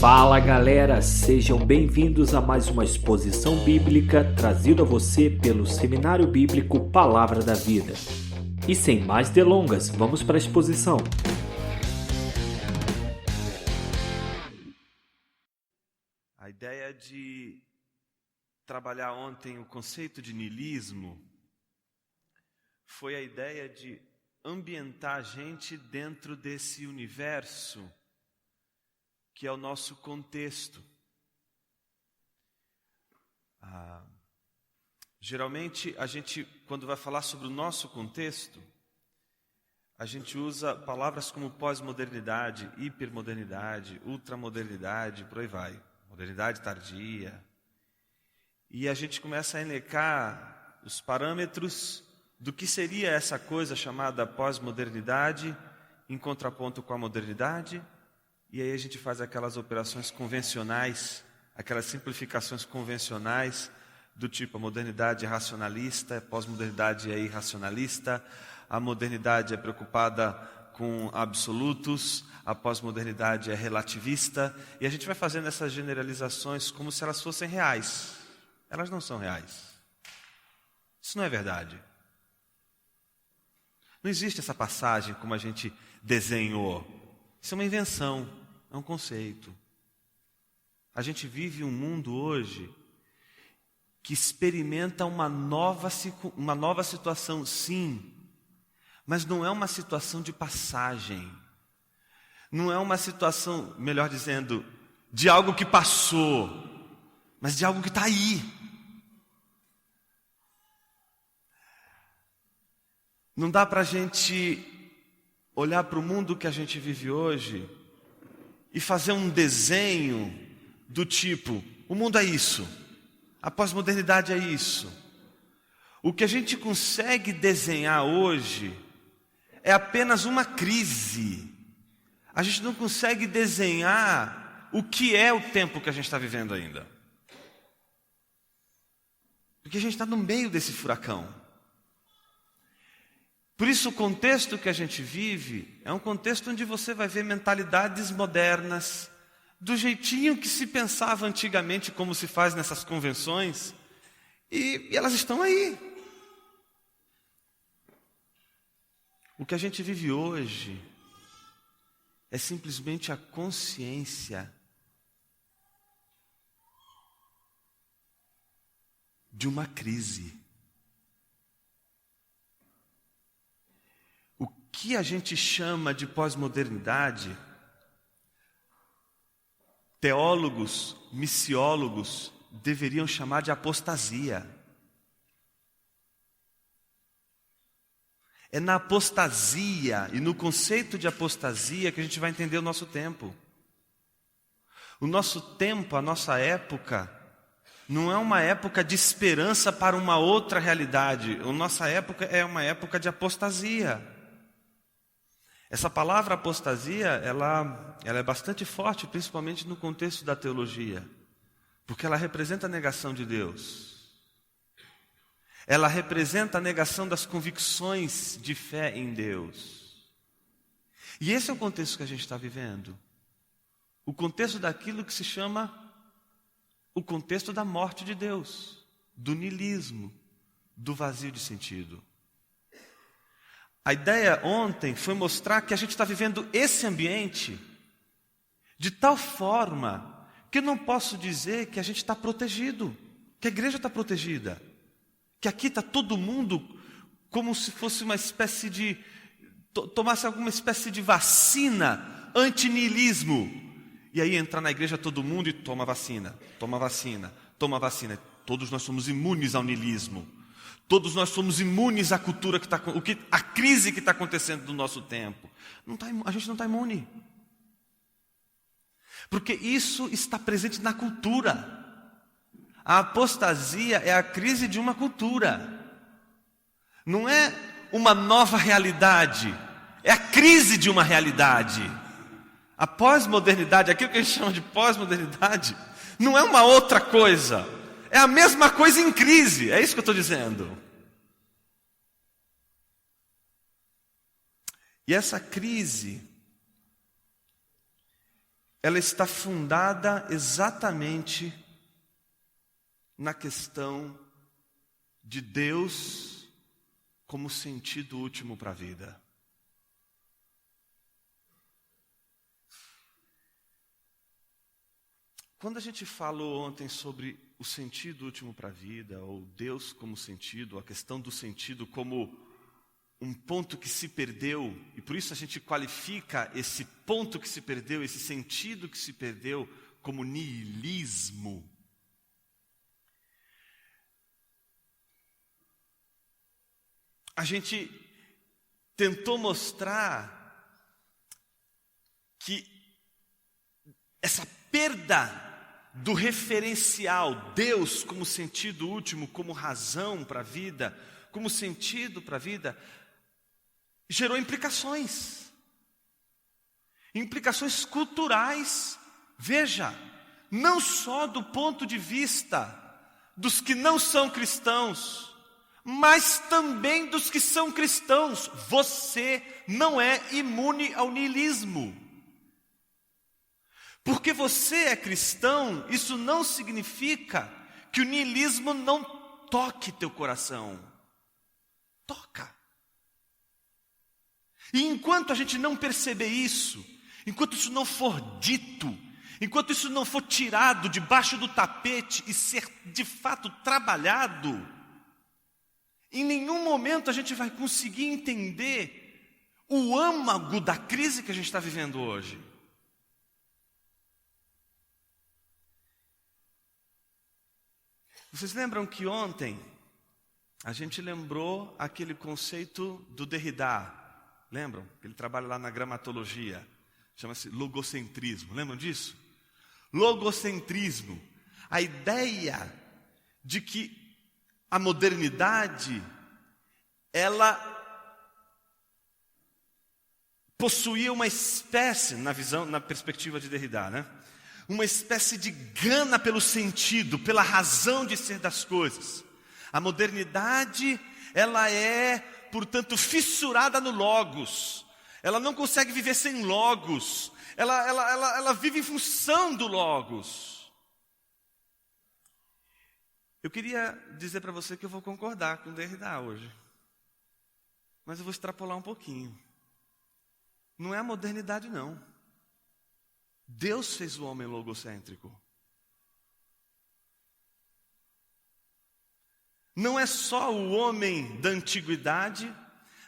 Fala galera, sejam bem-vindos a mais uma exposição bíblica trazida a você pelo Seminário Bíblico Palavra da Vida. E sem mais delongas, vamos para a exposição. A ideia de trabalhar ontem o conceito de niilismo foi a ideia de ambientar a gente dentro desse universo que é o nosso contexto. Geralmente, a gente, quando vai falar sobre o nosso contexto, a gente usa palavras como pós-modernidade, hipermodernidade, ultramodernidade, por aí vai. Modernidade tardia. E a gente começa a elencar os parâmetros do que seria essa coisa chamada pós-modernidade, em contraponto com a modernidade. E aí a gente faz aquelas operações convencionais, aquelas simplificações convencionais, do tipo a modernidade é racionalista, a pós-modernidade é irracionalista, a modernidade é preocupada com absolutos, a pós-modernidade é relativista, e a gente vai fazendo essas generalizações como se elas fossem reais. Elas não são reais. Isso não é verdade. Não existe essa passagem como a gente desenhou. Isso é uma invenção, é um conceito. A gente vive um mundo hoje que experimenta uma nova situação, sim, mas não é uma situação de passagem. Não é uma situação, melhor dizendo, de algo que passou, mas de algo que está aí. Não dá para a gente olhar para o mundo que a gente vive hoje e fazer um desenho do tipo, o mundo é isso, a pós-modernidade é isso. O que a gente consegue desenhar hoje é apenas uma crise. A gente não consegue desenhar o que é o tempo que a gente está vivendo ainda. Porque a gente está no meio desse furacão. Por isso o contexto que a gente vive é um contexto onde você vai ver mentalidades modernas, do jeitinho que se pensava antigamente, como se faz nessas convenções, e elas estão aí. O que a gente vive hoje é simplesmente a consciência de uma crise. O que a gente chama de pós-modernidade, teólogos, missiólogos deveriam chamar de apostasia. É na apostasia e no conceito de apostasia que a gente vai entender o nosso tempo. O nosso tempo, a nossa época, não é uma época de esperança para uma outra realidade. A nossa época é uma época de apostasia. Essa palavra apostasia, ela é bastante forte, principalmente no contexto da teologia, porque ela representa a negação de Deus. Ela representa a negação das convicções de fé em Deus. E esse é o contexto que a gente está vivendo. O contexto daquilo que se chama o contexto da morte de Deus, do niilismo, do vazio de sentido. A ideia ontem foi mostrar que a gente está vivendo esse ambiente de tal forma que eu não posso dizer que a gente está protegido, que a igreja está protegida, que aqui está todo mundo como se fosse uma espécie de, tomasse alguma espécie de vacina anti-niilismo. E aí entra na igreja todo mundo e toma vacina, toma vacina, toma vacina. Todos nós somos imunes ao niilismo. Todos nós somos imunes à cultura a crise que está acontecendo no nosso tempo. A gente não está imune. Porque isso está presente na cultura. A apostasia é a crise de uma cultura. Não é uma nova realidade. É a crise de uma realidade. A pós-modernidade, aquilo que a gente chama de pós-modernidade, não é uma outra coisa. É a mesma coisa em crise. É isso que eu estou dizendo. E essa crise ela está fundada exatamente na questão de Deus como sentido último para a vida. Quando a gente falou ontem sobre o sentido último para a vida, ou Deus como sentido, a questão do sentido como um ponto que se perdeu, e por isso a gente qualifica esse ponto que se perdeu, esse sentido que se perdeu, como niilismo. A gente tentou mostrar que essa perda do referencial, Deus como sentido último, como razão para a vida, como sentido para a vida, gerou implicações culturais. Veja, não só do ponto de vista dos que não são cristãos, mas também dos que são cristãos. Você não é imune ao niilismo. Porque você é cristão, isso não significa que o niilismo não toque teu coração. Toca. E enquanto a gente não perceber isso, enquanto isso não for dito, enquanto isso não for tirado debaixo do tapete e ser de fato trabalhado, em nenhum momento a gente vai conseguir entender o âmago da crise que a gente está vivendo hoje. Vocês lembram que ontem a gente lembrou aquele conceito do Derrida? Lembram? Ele trabalha lá na gramatologia. Chama-se logocentrismo. Lembram disso? Logocentrismo. A ideia de que a modernidade, ela possuía uma espécie, na perspectiva de Derrida, né? Uma espécie de gana pelo sentido, pela razão de ser das coisas. A modernidade, ela é, portanto, fissurada no logos. Ela não consegue viver sem logos. Ela vive em função do logos. Eu queria dizer para você que eu vou concordar com Derrida hoje. Mas eu vou extrapolar um pouquinho. Não é a modernidade, não. Deus fez o homem logocêntrico. Não é só o homem da antiguidade,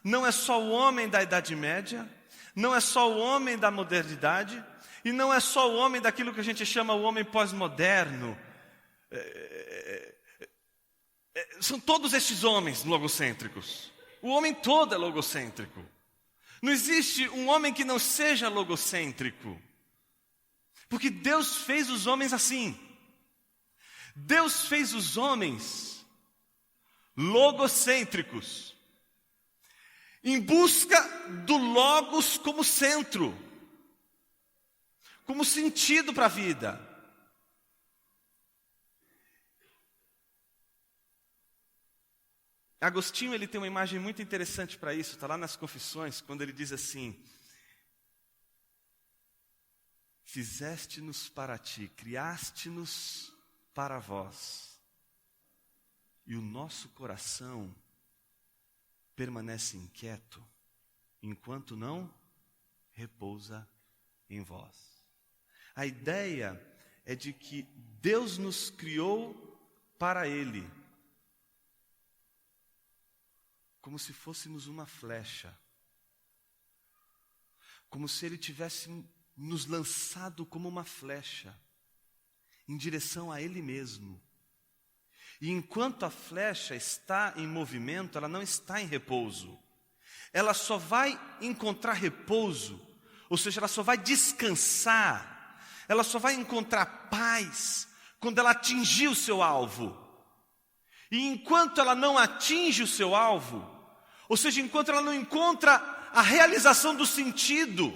não é só o homem da Idade Média, não é só o homem da modernidade, e não é só o homem daquilo que a gente chama o homem pós-moderno. São todos estes homens logocêntricos. O homem todo é logocêntrico. Não existe um homem que não seja logocêntrico. Porque Deus fez os homens assim. Deus fez os homens logocêntricos, em busca do logos como centro, como sentido para a vida. Agostinho, ele tem uma imagem muito interessante para isso, está lá nas Confissões, quando ele diz assim: fizeste-nos para ti, criaste-nos para vós, e o nosso coração permanece inquieto, enquanto não repousa em vós. A ideia é de que Deus nos criou para Ele, como se fôssemos uma flecha, como se Ele tivesse nos lançado como uma flecha em direção a Ele mesmo. E enquanto a flecha está em movimento, ela não está em repouso. Ela só vai encontrar repouso, ou seja, ela só vai descansar, ela só vai encontrar paz quando ela atingir o seu alvo. E enquanto ela não atinge o seu alvo, ou seja, enquanto ela não encontra a realização do sentido,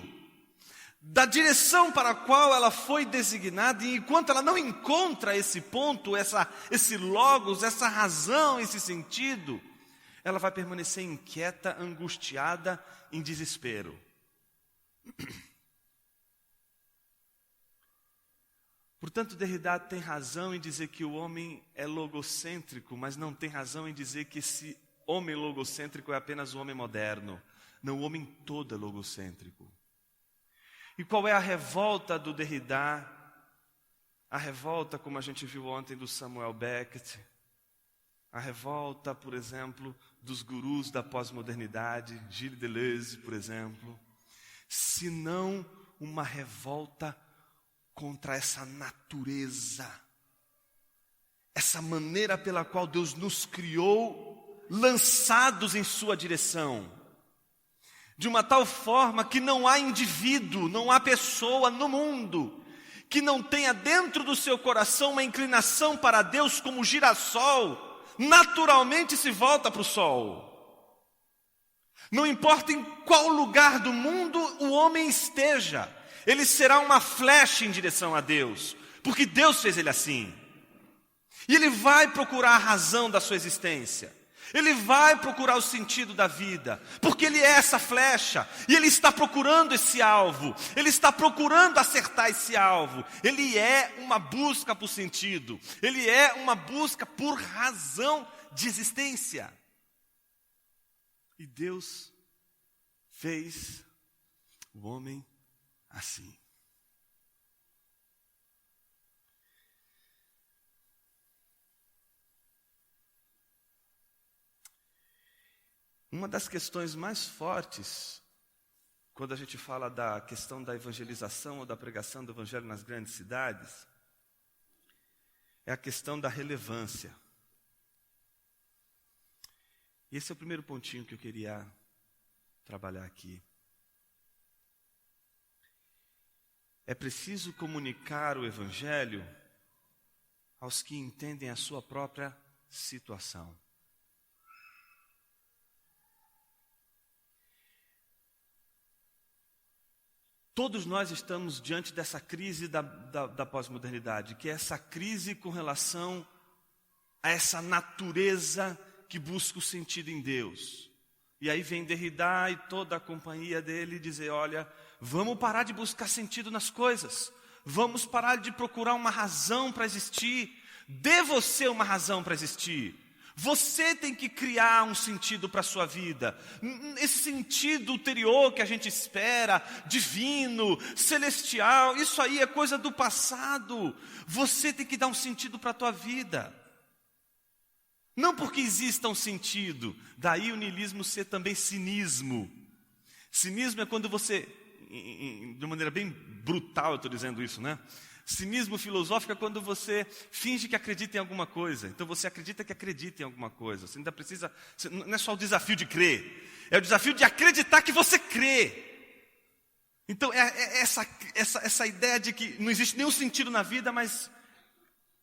da direção para a qual ela foi designada, e enquanto ela não encontra esse ponto, esse logos, essa razão, esse sentido, ela vai permanecer inquieta, angustiada, em desespero. Portanto, Derrida tem razão em dizer que o homem é logocêntrico, mas não tem razão em dizer que esse homem logocêntrico é apenas o homem moderno. Não, o homem todo é logocêntrico. E qual é a revolta do Derrida? A revolta, como a gente viu ontem, do Samuel Beckett. A revolta, por exemplo, dos gurus da pós-modernidade, Gilles Deleuze, por exemplo. Se não uma revolta contra essa natureza, essa maneira pela qual Deus nos criou, lançados em sua direção, de uma tal forma que não há indivíduo, não há pessoa no mundo que não tenha dentro do seu coração uma inclinação para Deus, como o girassol naturalmente se volta para o sol. Não importa em qual lugar do mundo o homem esteja, ele será uma flecha em direção a Deus, porque Deus fez ele assim. E ele vai procurar a razão da sua existência. Ele vai procurar o sentido da vida, porque ele é essa flecha, e ele está procurando esse alvo, ele está procurando acertar esse alvo. Ele é uma busca por sentido, ele é uma busca por razão de existência. E Deus fez o homem assim. Uma das questões mais fortes, quando a gente fala da questão da evangelização ou da pregação do evangelho nas grandes cidades, é a questão da relevância. E esse é o primeiro pontinho que eu queria trabalhar aqui. É preciso comunicar o evangelho aos que entendem a sua própria situação. Todos nós estamos diante dessa crise da pós-modernidade, que é essa crise com relação a essa natureza que busca o sentido em Deus. E aí vem Derrida e toda a companhia dele dizer, olha, vamos parar de buscar sentido nas coisas, vamos parar de procurar uma razão para existir, dê você uma razão para existir. Você tem que criar um sentido para a sua vida. Esse sentido ulterior que a gente espera, divino, celestial, isso aí é coisa do passado. Você tem que dar um sentido para a tua vida. Não porque exista um sentido, daí o niilismo ser também cinismo. Cinismo é quando você, de maneira bem brutal eu estou dizendo isso, né? Cinismo filosófico é quando você finge que acredita em alguma coisa. Então você acredita que acredita em alguma coisa. Você ainda precisa, não é só o desafio de crer, é o desafio de acreditar que você crê. Então é essa ideia de que não existe nenhum sentido na vida, mas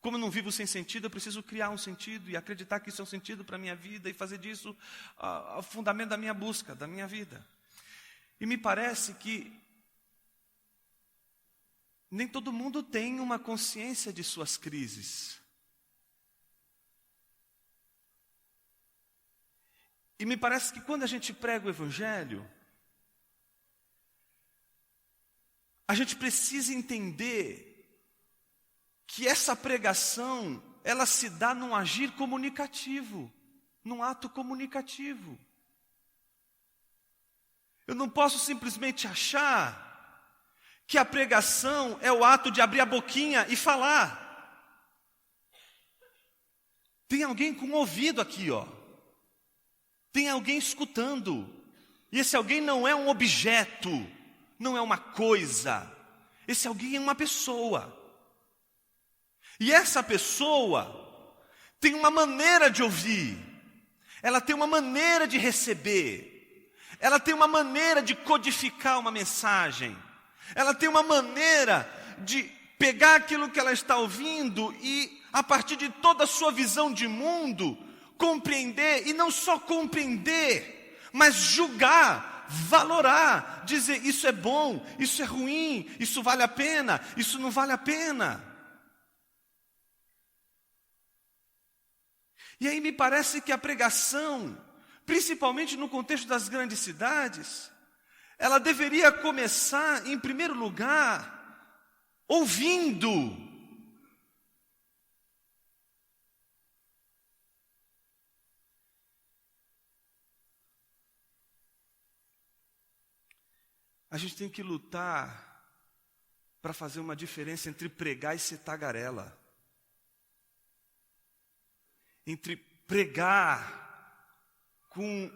como eu não vivo sem sentido, eu preciso criar um sentido e acreditar que isso é um sentido para a minha vida e fazer disso o fundamento da minha busca, da minha vida. E me parece que nem todo mundo tem uma consciência de suas crises. E me parece que quando a gente prega o evangelho, a gente precisa entender que essa pregação, ela se dá num agir comunicativo, num ato comunicativo. Eu não posso simplesmente achar que a pregação é o ato de abrir a boquinha e falar. Tem alguém com ouvido aqui, ó. Tem alguém escutando. E esse alguém não é um objeto, não é uma coisa. Esse alguém é uma pessoa. E essa pessoa tem uma maneira de ouvir. Ela tem uma maneira de receber. Ela tem uma maneira de codificar uma mensagem. Ela tem uma maneira de pegar aquilo que ela está ouvindo e, a partir de toda a sua visão de mundo, compreender, e não só compreender, mas julgar, valorar, dizer isso é bom, isso é ruim, isso vale a pena, isso não vale a pena. E aí me parece que a pregação, principalmente no contexto das grandes cidades, ela deveria começar, em primeiro lugar, ouvindo A gente tem que lutar para fazer uma diferença entre pregar e ser tagarela. Entre pregar com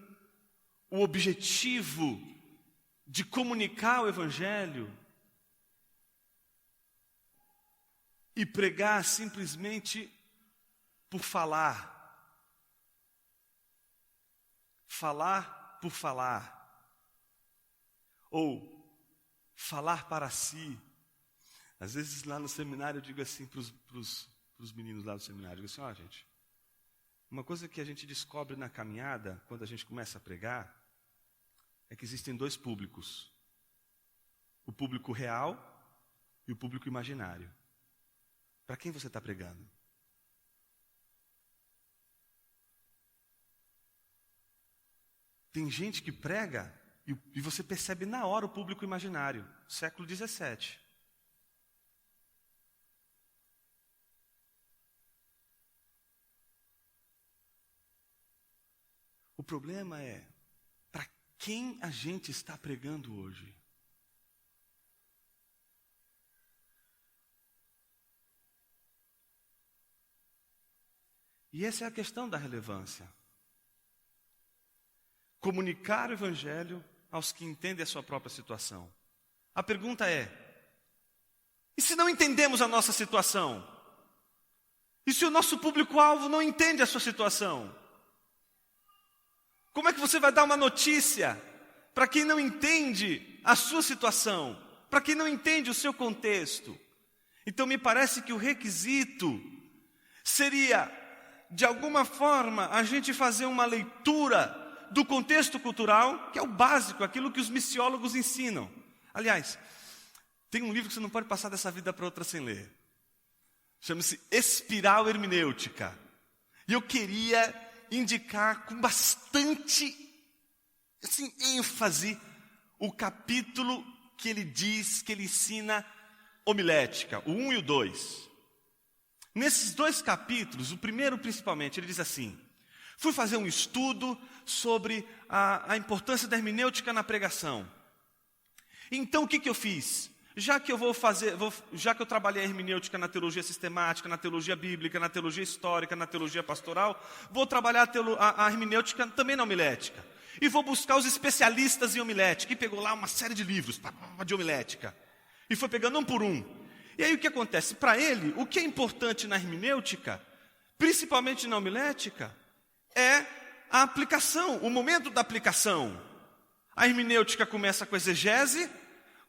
o objetivo de comunicar o Evangelho e pregar simplesmente por falar. Falar por falar. Ou falar para si. Às vezes lá no seminário eu digo assim para os meninos lá do seminário, eu digo assim, gente, uma coisa que a gente descobre na caminhada, quando a gente começa a pregar, é que existem dois públicos. O público real e o público imaginário. Para quem você está pregando? Tem gente que prega e você percebe na hora o público imaginário. Século 17. O problema é, para quem a gente está pregando hoje? E essa é a questão da relevância. Comunicar o Evangelho aos que entendem a sua própria situação. A pergunta é, e se não entendemos a nossa situação? E se o nosso público-alvo não entende a sua situação? Como é que você vai dar uma notícia para quem não entende a sua situação? Para quem não entende o seu contexto? Então me parece que o requisito seria, de alguma forma, a gente fazer uma leitura do contexto cultural, que é o básico, aquilo que os missiólogos ensinam. Aliás, tem um livro que você não pode passar dessa vida para outra sem ler. Chama-se Espiral Hermenêutica. E eu queria indicar com bastante ênfase o capítulo que ele diz, que ele ensina homilética, o 1 e o 2. Nesses dois capítulos, o primeiro principalmente, ele diz assim: fui fazer um estudo sobre a importância da hermenêutica na pregação. Então o que eu fiz? Já que eu trabalhei a hermenêutica na teologia sistemática, na teologia bíblica, na teologia histórica, na teologia pastoral, vou trabalhar a hermenêutica também na homilética. E vou buscar os especialistas em homilética. E pegou lá uma série de livros de homilética. E foi pegando um por um. E aí o que acontece? Para ele, o que é importante na hermenêutica, principalmente na homilética, é a aplicação, o momento da aplicação. A hermenêutica começa com a exegese,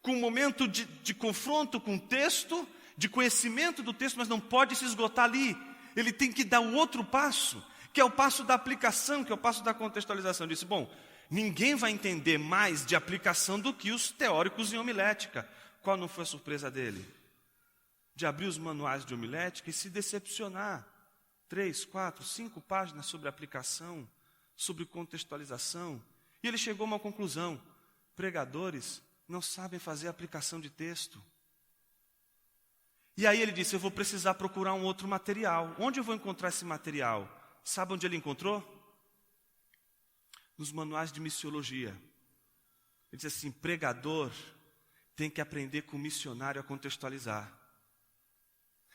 com um momento de confronto com o texto, de conhecimento do texto, mas não pode se esgotar ali. Ele tem que dar o outro passo, que é o passo da aplicação, que é o passo da contextualização. Ele disse, ninguém vai entender mais de aplicação do que os teóricos em homilética. Qual não foi a surpresa dele? De abrir os manuais de homilética e se decepcionar. 3, 4, 5 páginas sobre aplicação, sobre contextualização. E ele chegou a uma conclusão: pregadores não sabem fazer aplicação de texto. E aí ele disse, eu vou precisar procurar um outro material. Onde eu vou encontrar esse material? Sabe onde ele encontrou? Nos manuais de missiologia. Ele disse assim, pregador tem que aprender com o missionário a contextualizar.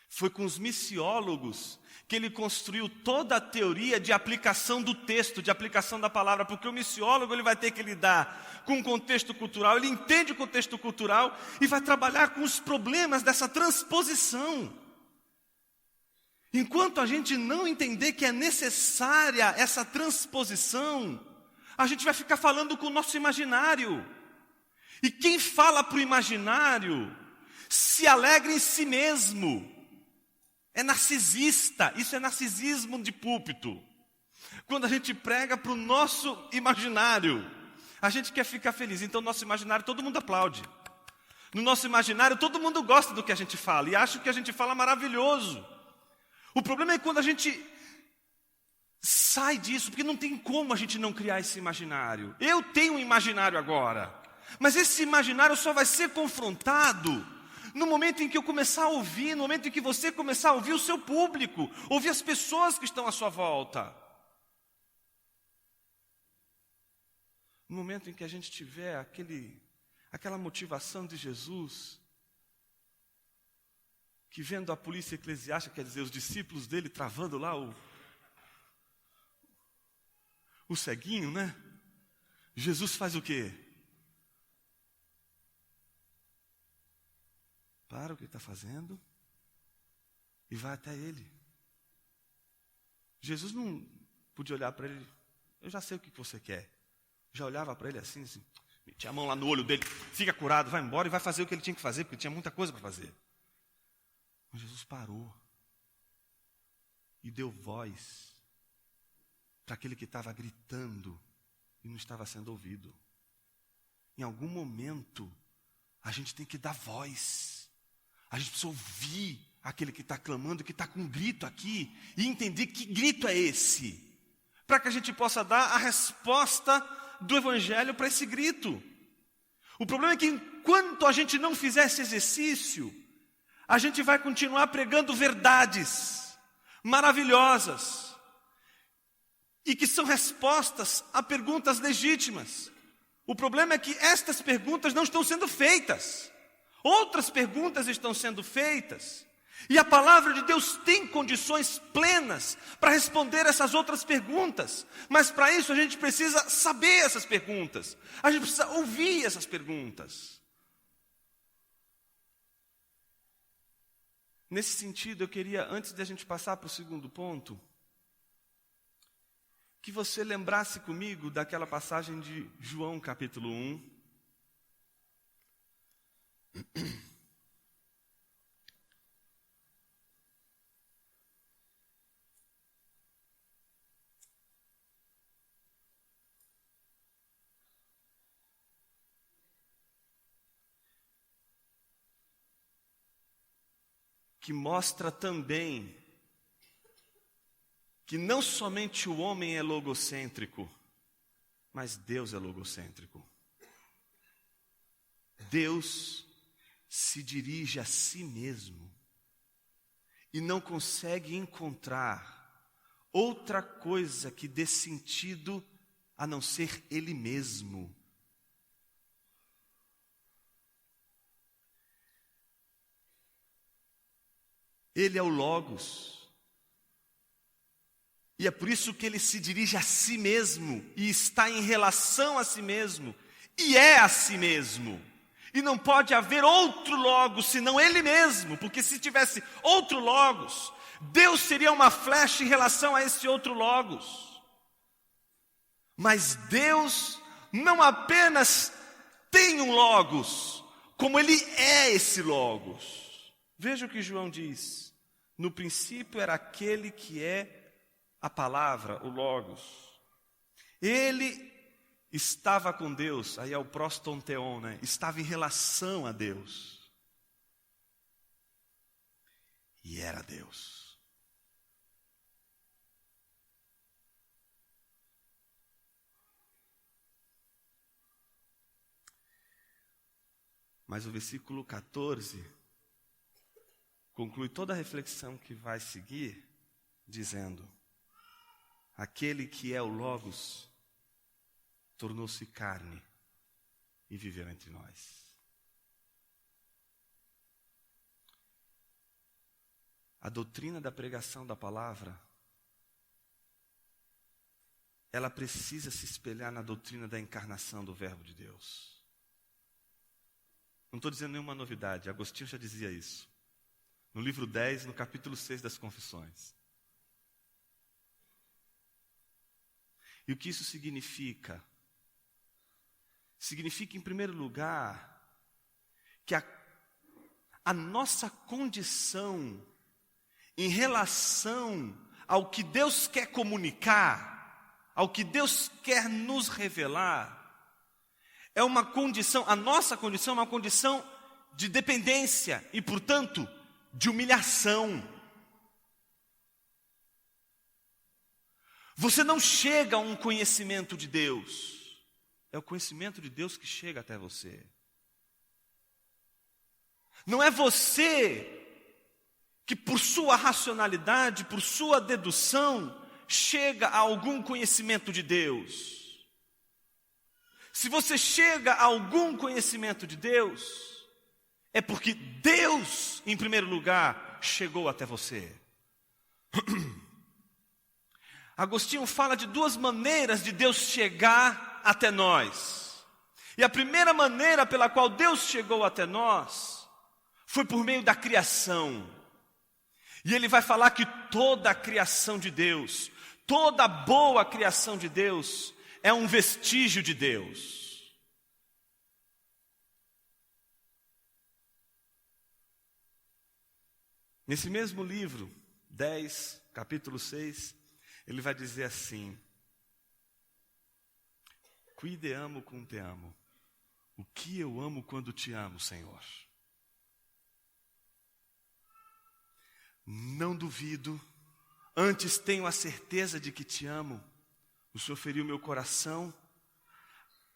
Foi com os missiólogos que ele construiu toda a teoria de aplicação do texto, de aplicação da palavra, porque o missiólogo ele vai ter que lidar com o contexto cultural, ele entende o contexto cultural e vai trabalhar com os problemas dessa transposição. Enquanto a gente não entender que é necessária essa transposição, a gente vai ficar falando com o nosso imaginário. E quem fala para o imaginário se alegra em si mesmo. É narcisista, isso é narcisismo de púlpito. Quando a gente prega para o nosso imaginário, a gente quer ficar feliz. Então, no nosso imaginário, todo mundo aplaude. No nosso imaginário, todo mundo gosta do que a gente fala e acha que a gente fala maravilhoso. O problema é quando a gente sai disso, porque não tem como a gente não criar esse imaginário. Eu tenho um imaginário agora, mas esse imaginário só vai ser confrontado no momento em que eu começar a ouvir, no momento em que você começar a ouvir o seu público, ouvir as pessoas que estão à sua volta. No momento em que a gente tiver aquela motivação de Jesus, que vendo a polícia eclesiástica, quer dizer, os discípulos dele travando lá o ceguinho, né? Jesus faz o quê? Para o que está fazendo e vai até ele. Jesus não podia olhar para ele, eu já sei o que você quer. Já olhava para ele assim, metia a mão lá no olho dele, fica curado, vai embora e vai fazer o que ele tinha que fazer, porque tinha muita coisa para fazer. Mas Jesus parou e deu voz para aquele que estava gritando e não estava sendo ouvido. Em algum momento, a gente tem que dar voz. A gente precisa ouvir aquele que está clamando, que está com um grito aqui, e entender que grito é esse, para que a gente possa dar a resposta do Evangelho para esse grito. O problema é que enquanto a gente não fizer esse exercício, a gente vai continuar pregando verdades maravilhosas e que são respostas a perguntas legítimas. O problema é que estas perguntas não estão sendo feitas. Outras perguntas estão sendo feitas. E a palavra de Deus tem condições plenas para responder essas outras perguntas. Mas para isso a gente precisa saber essas perguntas. A gente precisa ouvir essas perguntas. Nesse sentido, eu queria, antes de a gente passar para o segundo ponto, que você lembrasse comigo daquela passagem de João capítulo 1. Que mostra também que não somente o homem é logocêntrico, mas Deus é logocêntrico. Deus se dirige a si mesmo e não consegue encontrar outra coisa que dê sentido a não ser Ele mesmo. Ele é o Logos. E é por isso que ele se dirige a si mesmo e está em relação a si mesmo e é a si mesmo. E não pode haver outro Logos senão ele mesmo, porque se tivesse outro Logos, Deus seria uma flecha em relação a esse outro Logos. Mas Deus não apenas tem um Logos, como ele é esse Logos. Veja o que João diz. No princípio era aquele que é a palavra, o Logos. Ele estava com Deus, aí é o prostonteon, né? Estava em relação a Deus. E era Deus. Mas o versículo 14 conclui toda a reflexão que vai seguir, dizendo: aquele que é o Logos tornou-se carne e viveu entre nós. A doutrina da pregação da palavra, ela precisa se espelhar na doutrina da encarnação do Verbo de Deus. Não estou dizendo nenhuma novidade, Agostinho já dizia isso. No livro 10, no capítulo 6 das Confissões. E o que isso significa? Significa, em primeiro lugar, que a nossa condição em relação ao que Deus quer comunicar, ao que Deus quer nos revelar, é uma condição, a nossa condição é uma condição de dependência e, portanto, de humilhação. Você não chega a um conhecimento de Deus, é o conhecimento de Deus que chega até você. Não é você que por sua racionalidade, por sua dedução, chega a algum conhecimento de Deus. Se você chega a algum conhecimento de Deus, é porque Deus, em primeiro lugar, chegou até você. Agostinho fala de duas maneiras de Deus chegar até nós. E a primeira maneira pela qual Deus chegou até nós foi por meio da criação. E ele vai falar que toda a criação de Deus, toda a boa criação de Deus, é um vestígio de Deus. Nesse mesmo livro, 10, capítulo 6, ele vai dizer assim: Qui te amo cum te amo. O que eu amo quando te amo, Senhor? Não duvido, antes tenho a certeza de que te amo. O Senhor feriu meu coração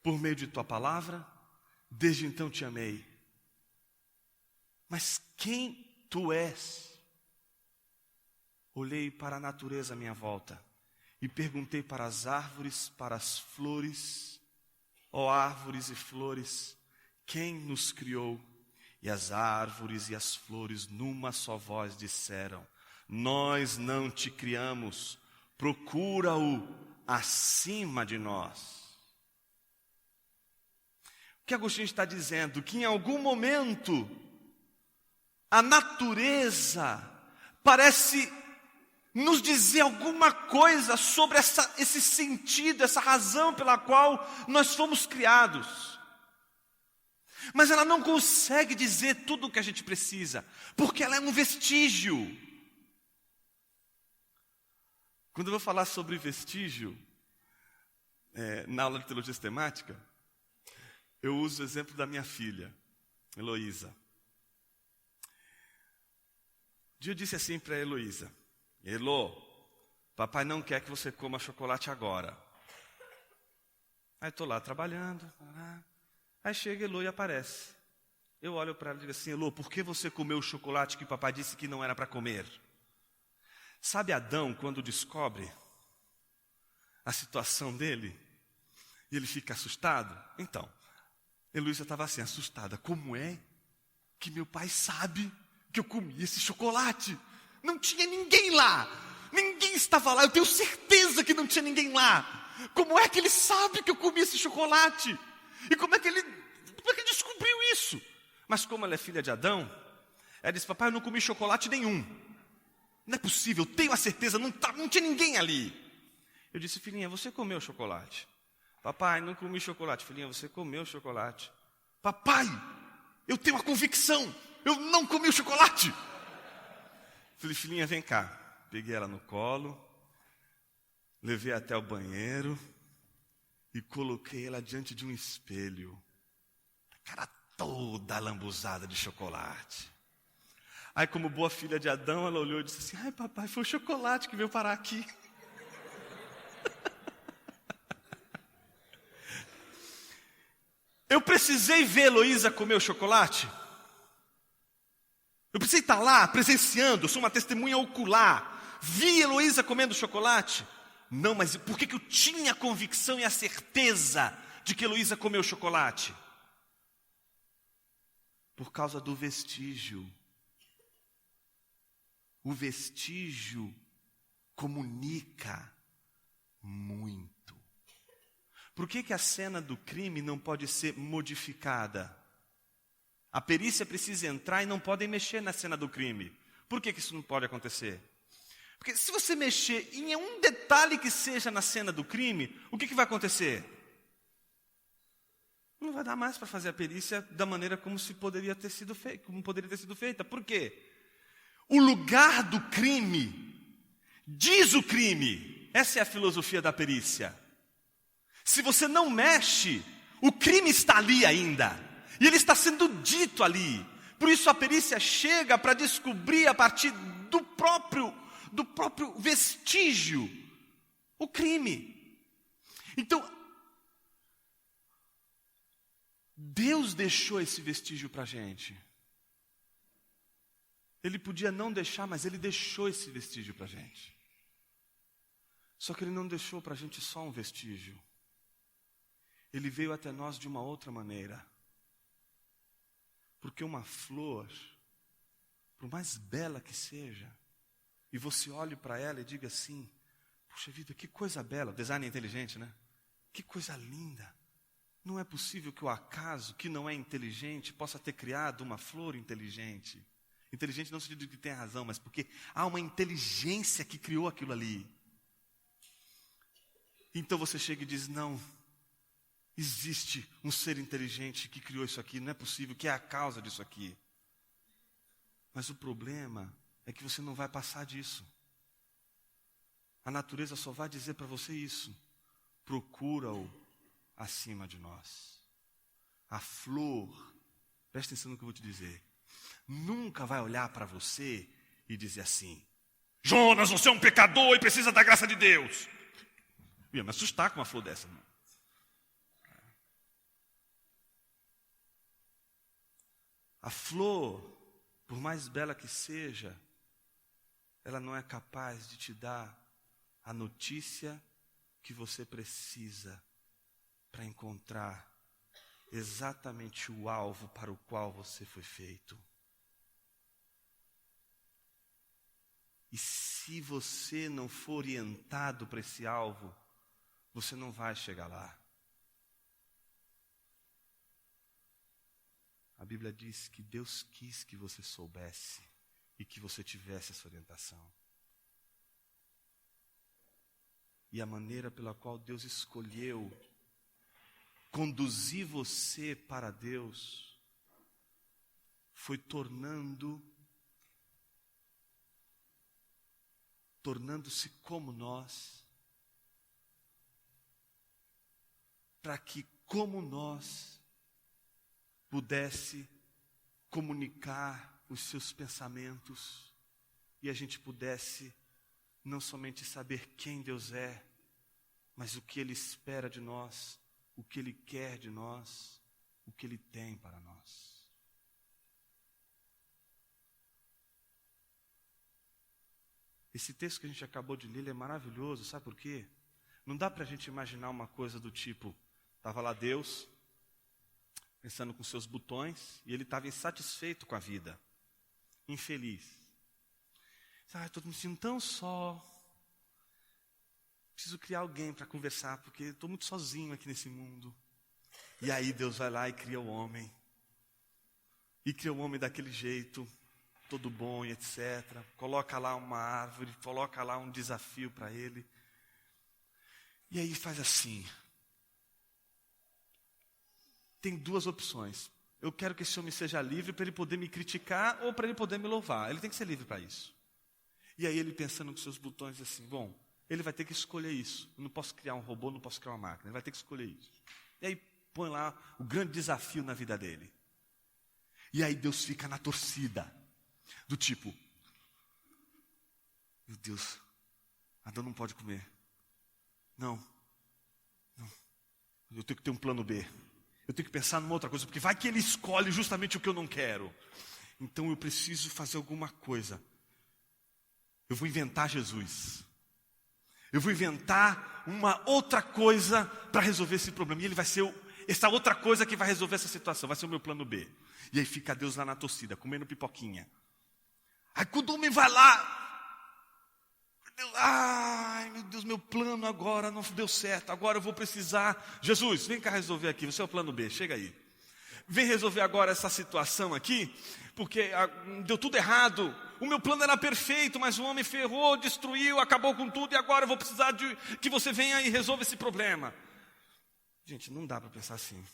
por meio de tua palavra, desde então te amei. Mas quem tu és? Olhei para a natureza à minha volta e perguntei para as árvores, para as flores: ó árvores e flores, quem nos criou? E as árvores e as flores numa só voz disseram: nós não te criamos, procura-o acima de nós. O que Agostinho está dizendo? Que em algum momento a natureza parece nos dizer alguma coisa sobre esse sentido, essa razão pela qual nós fomos criados. Mas ela não consegue dizer tudo o que a gente precisa, porque ela é um vestígio. Quando eu vou falar sobre vestígio, na aula de teologia sistemática, eu uso o exemplo da minha filha, Heloísa. Um dia eu disse assim para a Heloísa: Elo, papai não quer que você coma chocolate agora. Aí estou lá trabalhando, aí chega Elo e aparece. Eu olho para ela e digo assim: Elo, por que você comeu o chocolate que papai disse que não era para comer? Sabe Adão, quando descobre a situação dele, e ele fica assustado? Então, Heloísa estava assim, assustada. Como é que meu pai sabe que eu comi esse chocolate? Não tinha ninguém lá. Ninguém estava lá. Eu tenho certeza que não tinha ninguém lá. Como é que ele sabe que eu comi esse chocolate? E como é que ele descobriu isso? Mas como ela é filha de Adão, ela disse: papai, eu não comi chocolate nenhum. Não é possível, eu tenho a certeza, não tinha ninguém ali. Eu disse: filhinha, você comeu chocolate? Papai, não comi chocolate. Filhinha, você comeu chocolate. Papai, eu tenho a convicção, eu não comi o chocolate. Falei: filhinha, vem cá. Peguei ela no colo, levei até o banheiro e coloquei ela diante de um espelho. A cara toda lambuzada de chocolate. Aí, como boa filha de Adão, ela olhou e disse assim: ai, papai, foi o chocolate que veio parar aqui. Eu precisei ver Heloísa comer o chocolate? Eu precisei estar lá, presenciando, eu sou uma testemunha ocular. Vi Heloísa comendo chocolate? Não, mas por que eu tinha a convicção e a certeza de que Heloísa comeu chocolate? Por causa do vestígio. O vestígio comunica muito. Por que a cena do crime não pode ser modificada? A perícia precisa entrar e não podem mexer na cena do crime. Por que isso não pode acontecer? Porque se você mexer em um detalhe que seja na cena do crime, o que vai acontecer? Não vai dar mais para fazer a perícia da maneira como poderia ter sido feita. Por quê? O lugar do crime diz o crime. Essa é a filosofia da perícia. Se você não mexe, o crime está ali ainda. E ele está sendo dito ali. Por isso a perícia chega para descobrir a partir do próprio vestígio o crime. Então, Deus deixou esse vestígio para a gente. Ele podia não deixar, mas Ele deixou esse vestígio para a gente. Só que Ele não deixou para a gente só um vestígio. Ele veio até nós de uma outra maneira. Porque uma flor, por mais bela que seja, e você olhe para ela e diga assim, puxa vida, que coisa bela, o design é inteligente, né? Que coisa linda. Não é possível que o acaso, que não é inteligente, possa ter criado uma flor inteligente. Inteligente não no sentido de que tem razão, mas porque há uma inteligência que criou aquilo ali. Então você chega e diz, não, existe um ser inteligente que criou isso aqui, não é possível, que é a causa disso aqui. Mas o problema é que você não vai passar disso. A natureza só vai dizer para você isso. Procura-o acima de nós. A flor, presta atenção no que eu vou te dizer, nunca vai olhar para você e dizer assim, Jonas, você é um pecador e precisa da graça de Deus. Eu ia me assustar com uma flor dessa. Não. A flor, por mais bela que seja, ela não é capaz de te dar a notícia que você precisa para encontrar exatamente o alvo para o qual você foi feito. E se você não for orientado para esse alvo, você não vai chegar lá. A Bíblia diz que Deus quis que você soubesse e que você tivesse essa orientação. E a maneira pela qual Deus escolheu conduzir você para Deus foi tornando-se como nós, para que, como nós, pudesse comunicar os seus pensamentos e a gente pudesse não somente saber quem Deus é, mas o que Ele espera de nós, o que Ele quer de nós, o que Ele tem para nós. Esse texto que a gente acabou de ler, ele é maravilhoso, sabe por quê? Não dá para a gente imaginar uma coisa do tipo, estava lá Deus, pensando com seus botões, e Ele estava insatisfeito com a vida, infeliz. Estou me sentindo tão só, preciso criar alguém para conversar, porque estou muito sozinho aqui nesse mundo. E aí Deus vai lá e cria o homem. E cria o homem daquele jeito, todo bom e etc. Coloca lá uma árvore, coloca lá um desafio para ele. E aí faz assim. Tem duas opções. Eu quero que esse homem seja livre para ele poder me criticar ou para ele poder me louvar. Ele tem que ser livre para isso. E aí ele pensando com seus botões assim, bom, ele vai ter que escolher isso. Eu não posso criar um robô, não posso criar uma máquina. Ele vai ter que escolher isso. E aí põe lá o grande desafio na vida dele. E aí Deus fica na torcida. Do tipo, meu Deus, Adão não pode comer. Não. Eu tenho que ter um plano B. Eu tenho que pensar numa outra coisa, porque vai que ele escolhe justamente o que eu não quero. Então eu preciso fazer alguma coisa. Eu vou inventar Jesus. Eu vou inventar uma outra coisa para resolver esse problema. E ele vai ser essa outra coisa que vai resolver essa situação. Vai ser o meu plano B. E aí fica Deus lá na torcida, comendo pipoquinha. Aí quando o homem vai lá, ai meu Deus, meu plano agora não deu certo. Agora eu vou precisar. Jesus, vem cá resolver aqui, você é o plano B, chega aí. Vem resolver agora essa situação aqui, porque deu tudo errado. O meu plano era perfeito, mas o homem ferrou, destruiu, acabou com tudo, e agora eu vou precisar de que você venha e resolva esse problema. Gente, não dá para pensar assim.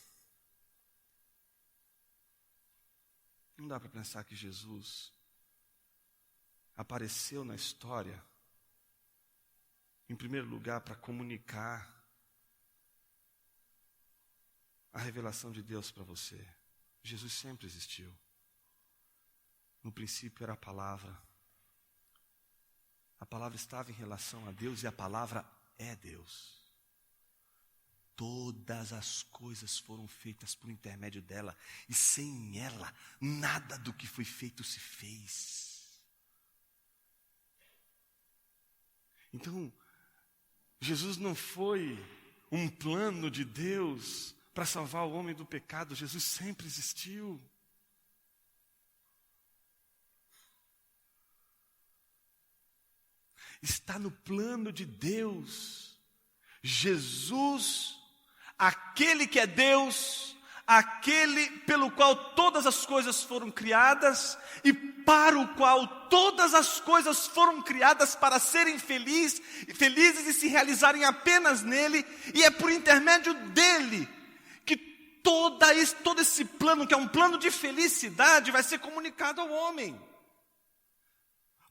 Não dá para pensar que Jesus apareceu na história, em primeiro lugar, para comunicar a revelação de Deus para você. Jesus sempre existiu. No princípio era a palavra. A palavra estava em relação a Deus e a palavra é Deus. Todas as coisas foram feitas por intermédio dela, e sem ela, nada do que foi feito se fez. Então, Jesus não foi um plano de Deus para salvar o homem do pecado. Jesus sempre existiu. Está no plano de Deus. Jesus, aquele que é Deus, aquele pelo qual todas as coisas foram criadas e para o qual todas as coisas foram criadas para serem felizes e se realizarem apenas nele, e é por intermédio dele que todo esse plano, que é um plano de felicidade, vai ser comunicado ao homem.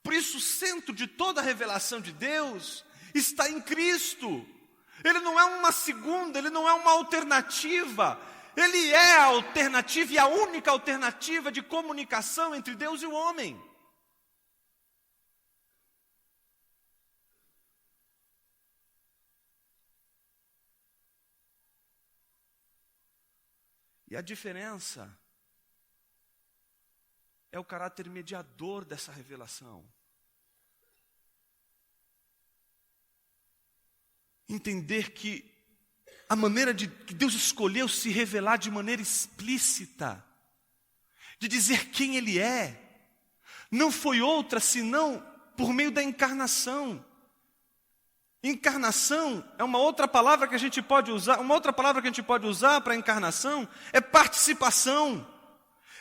Por isso o centro de toda a revelação de Deus está em Cristo. Ele não é uma segunda, ele não é uma alternativa. Ele é a alternativa e a única alternativa de comunicação entre Deus e o homem. E a diferença é o caráter mediador dessa revelação. Entender que a maneira que Deus escolheu se revelar de maneira explícita, de dizer quem Ele é, não foi outra senão por meio da encarnação. Encarnação é uma outra palavra que a gente pode usar, para encarnação é participação.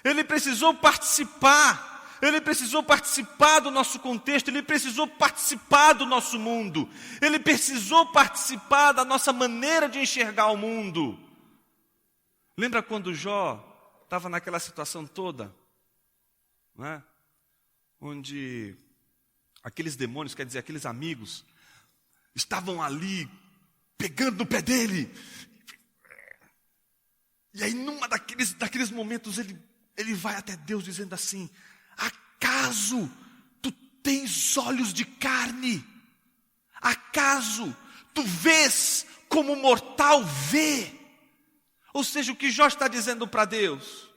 Ele precisou participar do nosso contexto, ele precisou participar do nosso mundo, ele precisou participar da nossa maneira de enxergar o mundo. Lembra quando Jó estava naquela situação toda, né? Onde aqueles demônios, quer dizer, aqueles amigos, estavam ali, pegando no pé dele, e aí numa daqueles momentos ele vai até Deus dizendo assim: acaso tu tens olhos de carne? Acaso tu vês como o mortal vê? Ou seja, o que Jó está dizendo para Deus: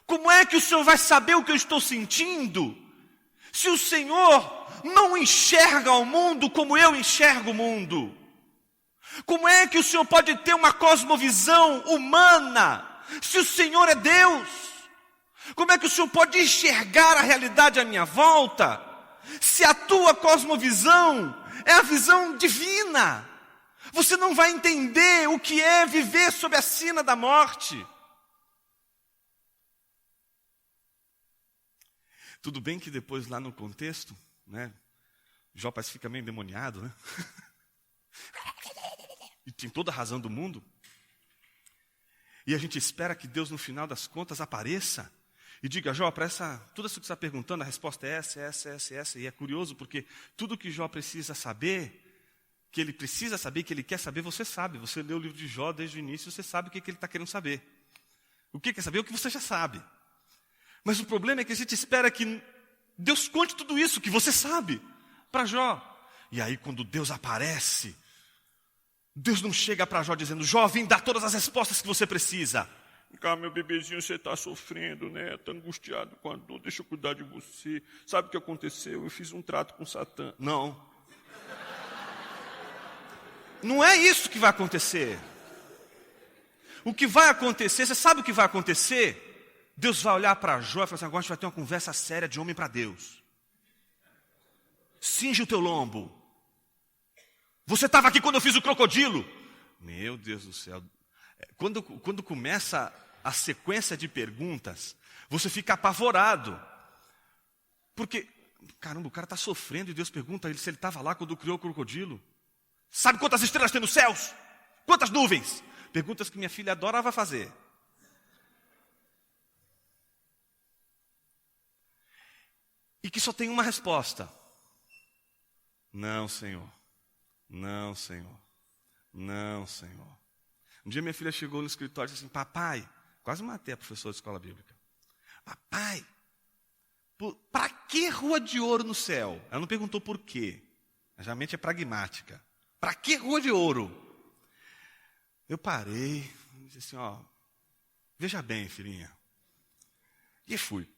como é que o Senhor vai saber o que eu estou sentindo, se o Senhor não enxerga o mundo como eu enxergo o mundo? Como é que o Senhor pode ter uma cosmovisão humana, se o Senhor é Deus? Como é que o Senhor pode enxergar a realidade à minha volta, se a tua cosmovisão é a visão divina? Você não vai entender o que é viver sob a sina da morte. Tudo bem que depois lá no contexto, né, Jó parece que fica meio endemoniado, né? E tem toda a razão do mundo. E a gente espera que Deus no final das contas apareça e diga: Jó, para tudo isso que você está perguntando, a resposta é essa. E é curioso porque tudo que Jó precisa saber, que ele quer saber, você sabe. Você lê o livro de Jó desde o início, você sabe o que ele está querendo saber. O que quer saber é o que você já sabe. Mas o problema é que a gente espera que Deus conte tudo isso que você sabe para Jó. E aí quando Deus aparece, Deus não chega para Jó dizendo: Jó, vim dar todas as respostas que você precisa. Cá, meu bebezinho, você está sofrendo, né? Está angustiado com a dor, deixa eu cuidar de você. Sabe o que aconteceu? Eu fiz um trato com Satã. Não. Não é isso que vai acontecer. O que vai acontecer, você sabe o que vai acontecer? Deus vai olhar para Jó e falar assim: agora a gente vai ter uma conversa séria de homem para Deus. Cinge o teu lombo. Você estava aqui quando eu fiz o crocodilo? Meu Deus do céu. Quando começa a sequência de perguntas, você fica apavorado. Porque, caramba, o cara está sofrendo e Deus pergunta a ele se ele estava lá quando criou o crocodilo. Sabe quantas estrelas tem nos céus? Quantas nuvens? Perguntas que minha filha adorava fazer. E que só tem uma resposta: não, Senhor. Não, Senhor. Não, Senhor. Um dia minha filha chegou no escritório e disse assim: papai, quase matei a professora de escola bíblica. Papai, para que rua de ouro no céu? Ela não perguntou por quê. Geralmente é pragmática. Para que rua de ouro? Eu parei e disse assim: ó, veja bem, filhinha. E fui.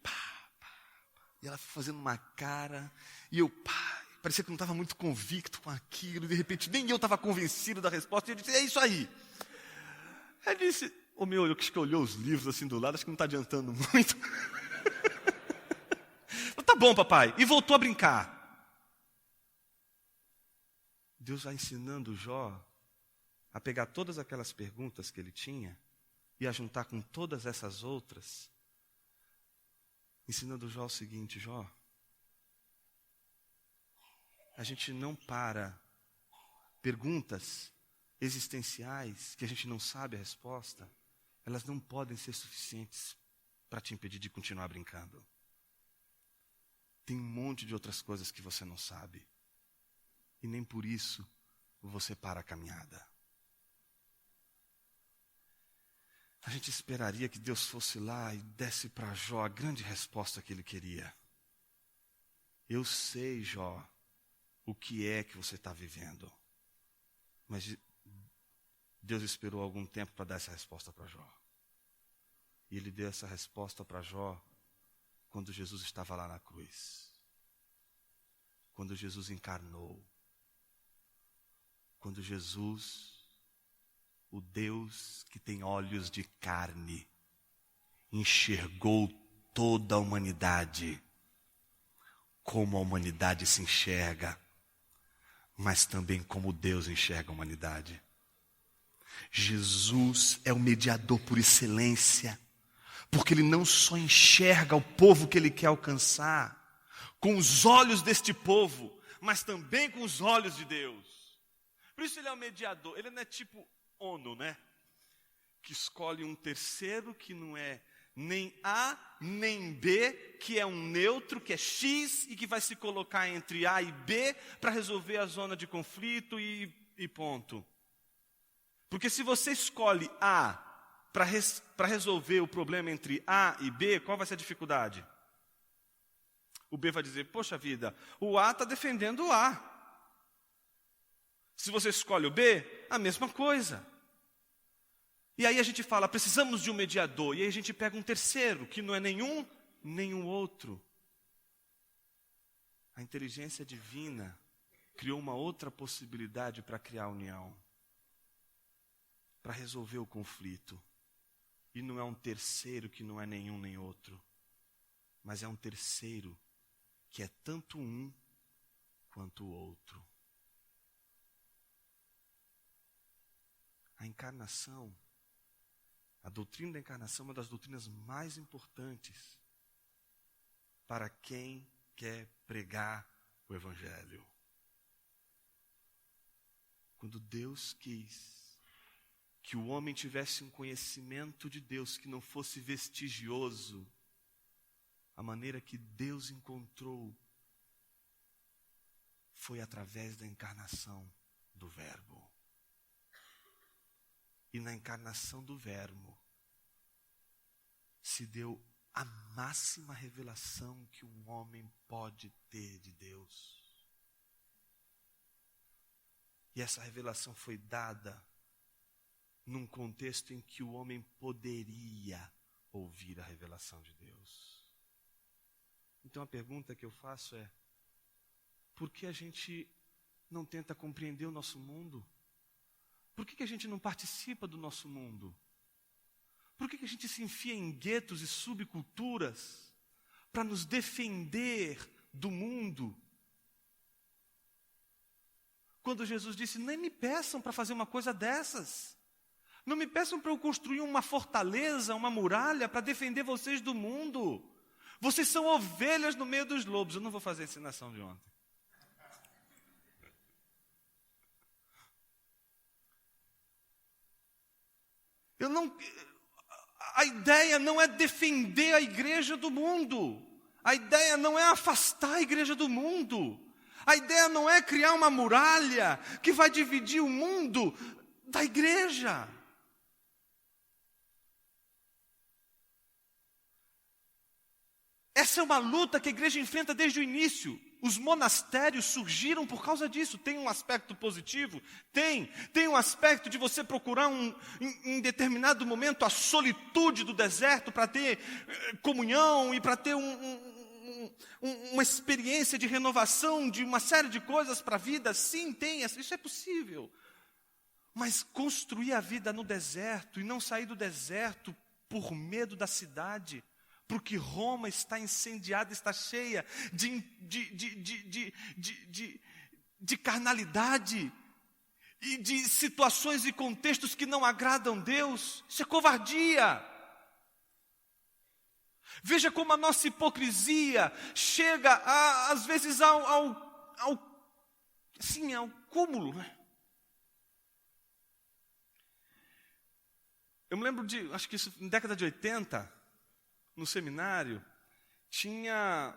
E ela foi fazendo uma cara. E eu, pai. parecia que não estava muito convicto com aquilo, de repente nem eu estava convencido da resposta, e ele disse, é isso aí. Ele disse, eu que olhou os livros assim do lado, acho que não está adiantando muito. Tá bom, papai, e voltou a brincar. Deus vai ensinando Jó a pegar todas aquelas perguntas que ele tinha e a juntar com todas essas outras, ensinando Jó o seguinte, Jó, a gente não para perguntas existenciais que a gente não sabe a resposta, elas não podem ser suficientes para te impedir de continuar brincando. Tem um monte de outras coisas que você não sabe. E nem por isso você para a caminhada. A gente esperaria que Deus fosse lá e desse para Jó a grande resposta que ele queria. Eu sei, Jó, o que é que você está vivendo. Mas Deus esperou algum tempo para dar essa resposta para Jó. E ele deu essa resposta para Jó quando Jesus estava lá na cruz. Quando Jesus encarnou. Quando Jesus, o Deus que tem olhos de carne, enxergou toda a humanidade, como a humanidade se enxerga, mas também como Deus enxerga a humanidade. Jesus é o mediador por excelência, porque ele não só enxerga o povo que ele quer alcançar, com os olhos deste povo, mas também com os olhos de Deus. Por isso ele é o mediador, ele não é tipo ONU, né? Que escolhe um terceiro que não é nem A, nem B, que é um neutro, que é X, e que vai se colocar entre A e B para resolver a zona de conflito e ponto. Porque se você escolhe A para resolver o problema entre A e B, qual vai ser a dificuldade? O B vai dizer, poxa vida, o A está defendendo o A. Se você escolhe o B, a mesma coisa. E aí a gente fala, precisamos de um mediador. E aí a gente pega um terceiro, que não é nenhum, nem o outro. A inteligência divina criou uma outra possibilidade para criar a união. Para resolver o conflito. E não é um terceiro que não é nenhum nem outro. Mas é um terceiro que é tanto um quanto o outro. A encarnação, a doutrina da encarnação é uma das doutrinas mais importantes para quem quer pregar o Evangelho. Quando Deus quis que o homem tivesse um conhecimento de Deus que não fosse vestigioso, a maneira que Deus encontrou foi através da encarnação do Verbo. E na encarnação do Verbo se deu a máxima revelação que um homem pode ter de Deus. E essa revelação foi dada num contexto em que o homem poderia ouvir a revelação de Deus. Então a pergunta que eu faço é, por que a gente não tenta compreender o nosso mundo? Por que a gente não participa do nosso mundo? Por que a gente se enfia em guetos e subculturas para nos defender do mundo? Quando Jesus disse, nem me peçam para fazer uma coisa dessas. Não me peçam para eu construir uma fortaleza, uma muralha para defender vocês do mundo. Vocês são ovelhas no meio dos lobos. Eu não vou fazer a ensinação de ontem. A ideia não é defender a igreja do mundo. A ideia não é afastar a igreja do mundo. A ideia não é criar uma muralha que vai dividir o mundo da igreja. Essa é uma luta que a igreja enfrenta desde o início. Os monastérios surgiram por causa disso. Tem um aspecto positivo? Tem um aspecto de você procurar em determinado momento a solitude do deserto para ter comunhão e para ter uma experiência de renovação de uma série de coisas para a vida? Sim, tem, isso é possível. Mas construir a vida no deserto e não sair do deserto por medo da cidade, porque Roma está incendiada, está cheia de carnalidade e de situações e contextos que não agradam Deus, isso é covardia. Veja como a nossa hipocrisia chega, às vezes, ao cúmulo, né? Eu me lembro acho que isso, na década de 80, no seminário, tinha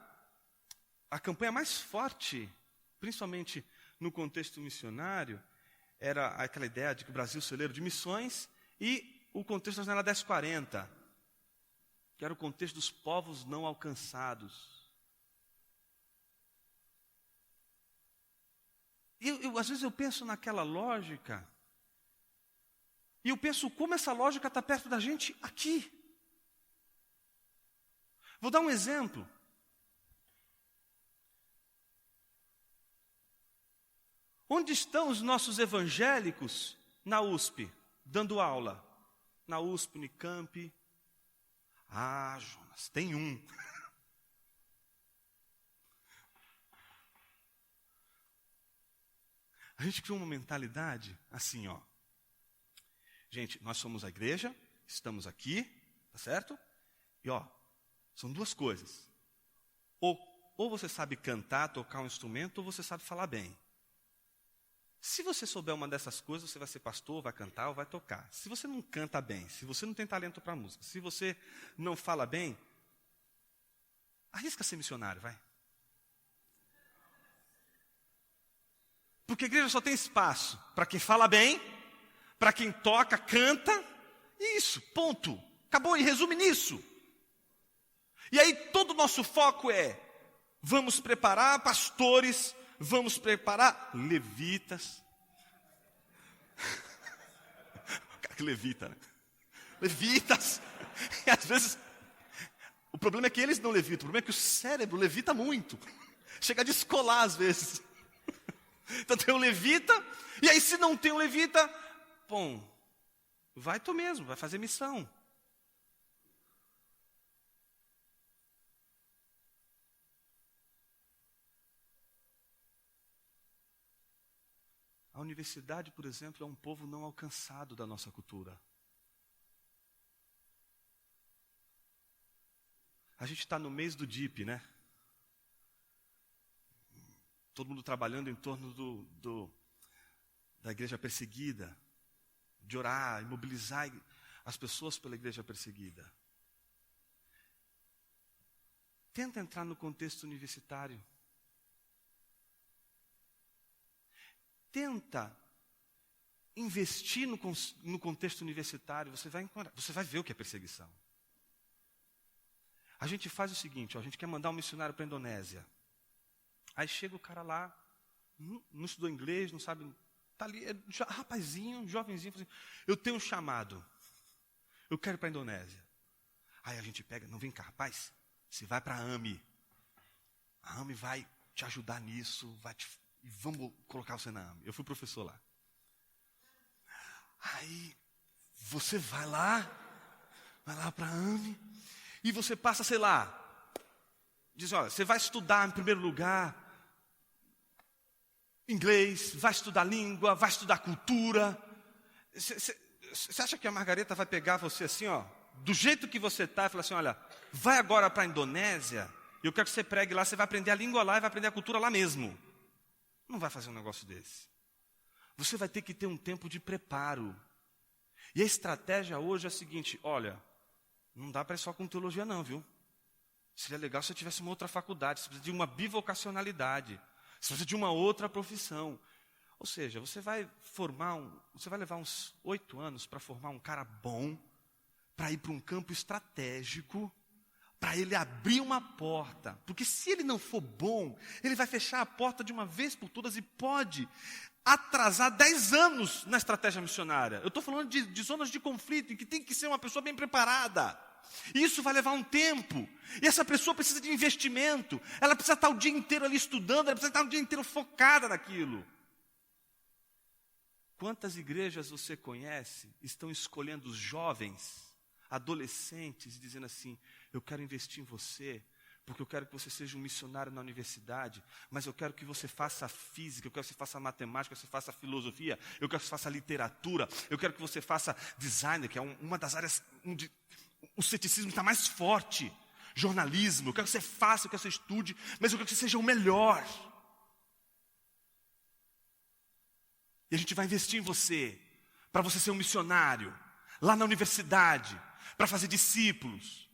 a campanha mais forte, principalmente no contexto missionário, era aquela ideia de que o Brasil é celeiro de missões, e o contexto da janela 1040, que era o contexto dos povos não alcançados. Às vezes eu penso naquela lógica, e eu penso como essa lógica está perto da gente aqui. Vou dar um exemplo. Onde estão os nossos evangélicos na USP, dando aula? Na USP, Unicamp. Ah, Jonas, tem um. A gente criou uma mentalidade assim, ó. Gente, nós somos a igreja, estamos aqui, tá certo? E ó, são duas coisas. Ou você sabe cantar, tocar um instrumento, ou você sabe falar bem. Se você souber uma dessas coisas, você vai ser pastor, vai cantar ou vai tocar. Se você não canta bem, se você não tem talento para música, se você não fala bem, arrisca ser missionário, vai. Porque a igreja só tem espaço para quem fala bem, para quem toca, canta, e isso, ponto. Acabou, e resume nisso. E aí todo o nosso foco é, vamos preparar pastores, vamos preparar levitas. Que levita, né? Levitas. E às vezes, o problema é que eles não levitam, o problema é que o cérebro levita muito. Chega a descolar às vezes. Então tem um levita, e aí se não tem um levita, bom, vai tu mesmo, vai fazer missão. A universidade, por exemplo, é um povo não alcançado da nossa cultura. A gente está no mês do DIP, né? Todo mundo trabalhando em torno da igreja perseguida, de orar e mobilizar as pessoas pela igreja perseguida. Tenta entrar no contexto universitário. Tenta investir no contexto universitário, você vai ver o que é perseguição. A gente faz o seguinte, a gente quer mandar um missionário para a Indonésia. Aí chega o cara lá, não estudou inglês, não sabe, está ali, rapazinho, jovenzinho, assim, eu tenho um chamado, eu quero ir para a Indonésia. Aí a gente pega, não vem cá, rapaz, você vai para a AMI. A AMI vai te ajudar nisso, e vamos colocar você na AMI. Eu fui professor lá. Aí você vai lá para a AMI, e você passa, sei lá, diz, olha, você vai estudar em primeiro lugar inglês, vai estudar língua, vai estudar cultura. Você acha que a Margareta vai pegar você assim, ó, do jeito que você está, e falar assim, olha, vai agora para a Indonésia, e eu quero que você pregue lá, você vai aprender a língua lá e vai aprender a cultura lá mesmo. Não vai fazer um negócio desse. Você vai ter que ter um tempo de preparo. E a estratégia hoje é a seguinte, olha, não dá para ir só com teologia não, viu? Seria legal se eu tivesse uma outra faculdade, você precisa de uma bivocacionalidade, você precisa de uma outra profissão. Ou seja, você vai levar uns 8 anos para formar um cara bom, para ir para um campo estratégico, para ele abrir uma porta. Porque se ele não for bom, ele vai fechar a porta de uma vez por todas e pode atrasar 10 anos na estratégia missionária. Eu estou falando de zonas de conflito, em que tem que ser uma pessoa bem preparada. E isso vai levar um tempo. E essa pessoa precisa de investimento. Ela precisa estar o dia inteiro ali estudando, ela precisa estar o dia inteiro focada naquilo. Quantas igrejas você conhece estão escolhendo os jovens, adolescentes, dizendo assim: eu quero investir em você, porque eu quero que você seja um missionário na universidade, mas eu quero que você faça física, eu quero que você faça matemática, que você faça filosofia, eu quero que você faça literatura, eu quero que você faça design, que é uma das áreas onde o ceticismo está mais forte, jornalismo, eu quero que você faça, eu quero que você estude, mas eu quero que você seja o melhor. E a gente vai investir em você, para você ser um missionário, lá na universidade, para fazer discípulos.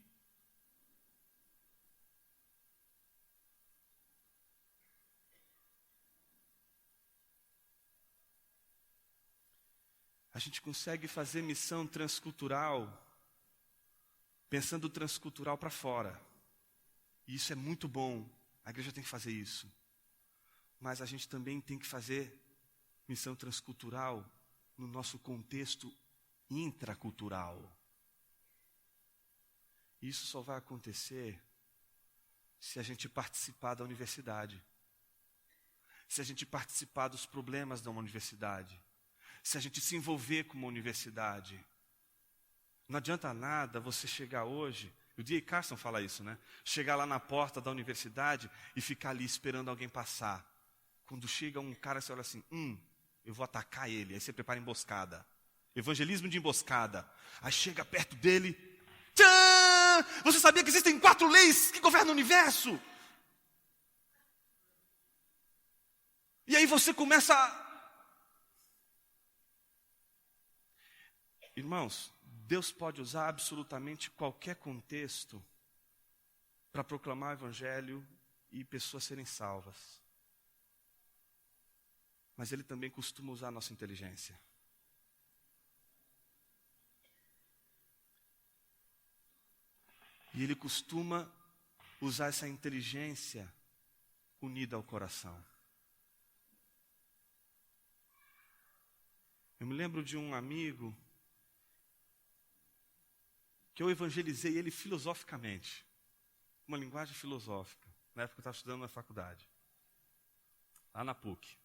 A gente consegue fazer missão transcultural, pensando transcultural para fora. E isso é muito bom, a igreja tem que fazer isso. Mas a gente também tem que fazer missão transcultural no nosso contexto intracultural. Isso só vai acontecer se a gente participar da universidade, se a gente participar dos problemas de uma universidade, se a gente se envolver com uma universidade. Não adianta nada você chegar hoje, o D.A. Carson fala isso, né? Chegar lá na porta da universidade e ficar ali esperando alguém passar. Quando chega um cara, você olha assim, eu vou atacar ele. Aí você prepara emboscada. Evangelismo de emboscada. Aí chega perto dele. Tchan! Você sabia que existem 4 leis que governam o universo? E aí você começa Irmãos, Deus pode usar absolutamente qualquer contexto para proclamar o evangelho e pessoas serem salvas. Mas Ele também costuma usar a nossa inteligência. E Ele costuma usar essa inteligência unida ao coração. Eu me lembro de um amigo que eu evangelizei ele filosoficamente, uma linguagem filosófica, na época que eu estava estudando na faculdade, lá na PUC.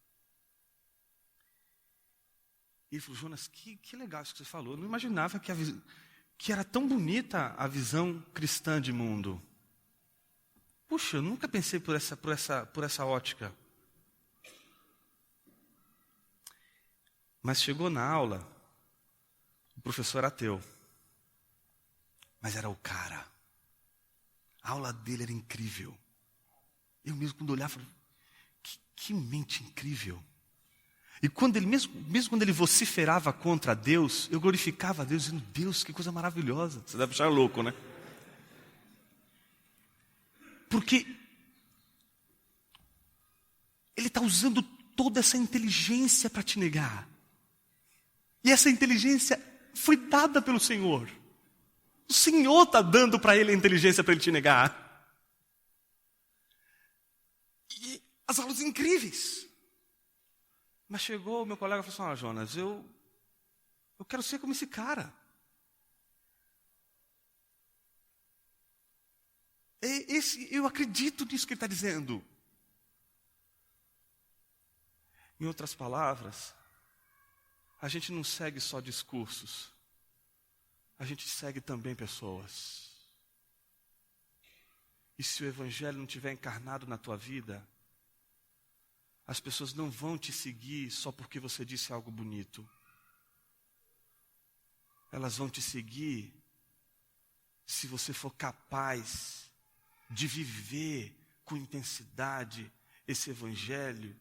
E ele falou, Jonas, que legal isso que você falou. Eu não imaginava que era tão bonita a visão cristã de mundo. Puxa, eu nunca pensei por essa ótica. Mas chegou na aula, o professor ateu. Mas era o cara. A aula dele era incrível. Eu mesmo, quando olhava, falei, que mente incrível. E quando ele, mesmo quando ele vociferava contra Deus, eu glorificava a Deus, dizendo, Deus, que coisa maravilhosa. Você deve achar louco, né? Porque ele está usando toda essa inteligência para te negar. E essa inteligência foi dada pelo Senhor. O Senhor está dando para ele a inteligência para ele te negar. E as aulas incríveis. Mas chegou o meu colega e falou assim, Jonas, eu quero ser como esse cara. Eu acredito nisso que ele está dizendo. Em outras palavras, a gente não segue só discursos. A gente segue também pessoas. E se o evangelho não tiver encarnado na tua vida, as pessoas não vão te seguir só porque você disse algo bonito. Elas vão te seguir se você for capaz de viver com intensidade esse evangelho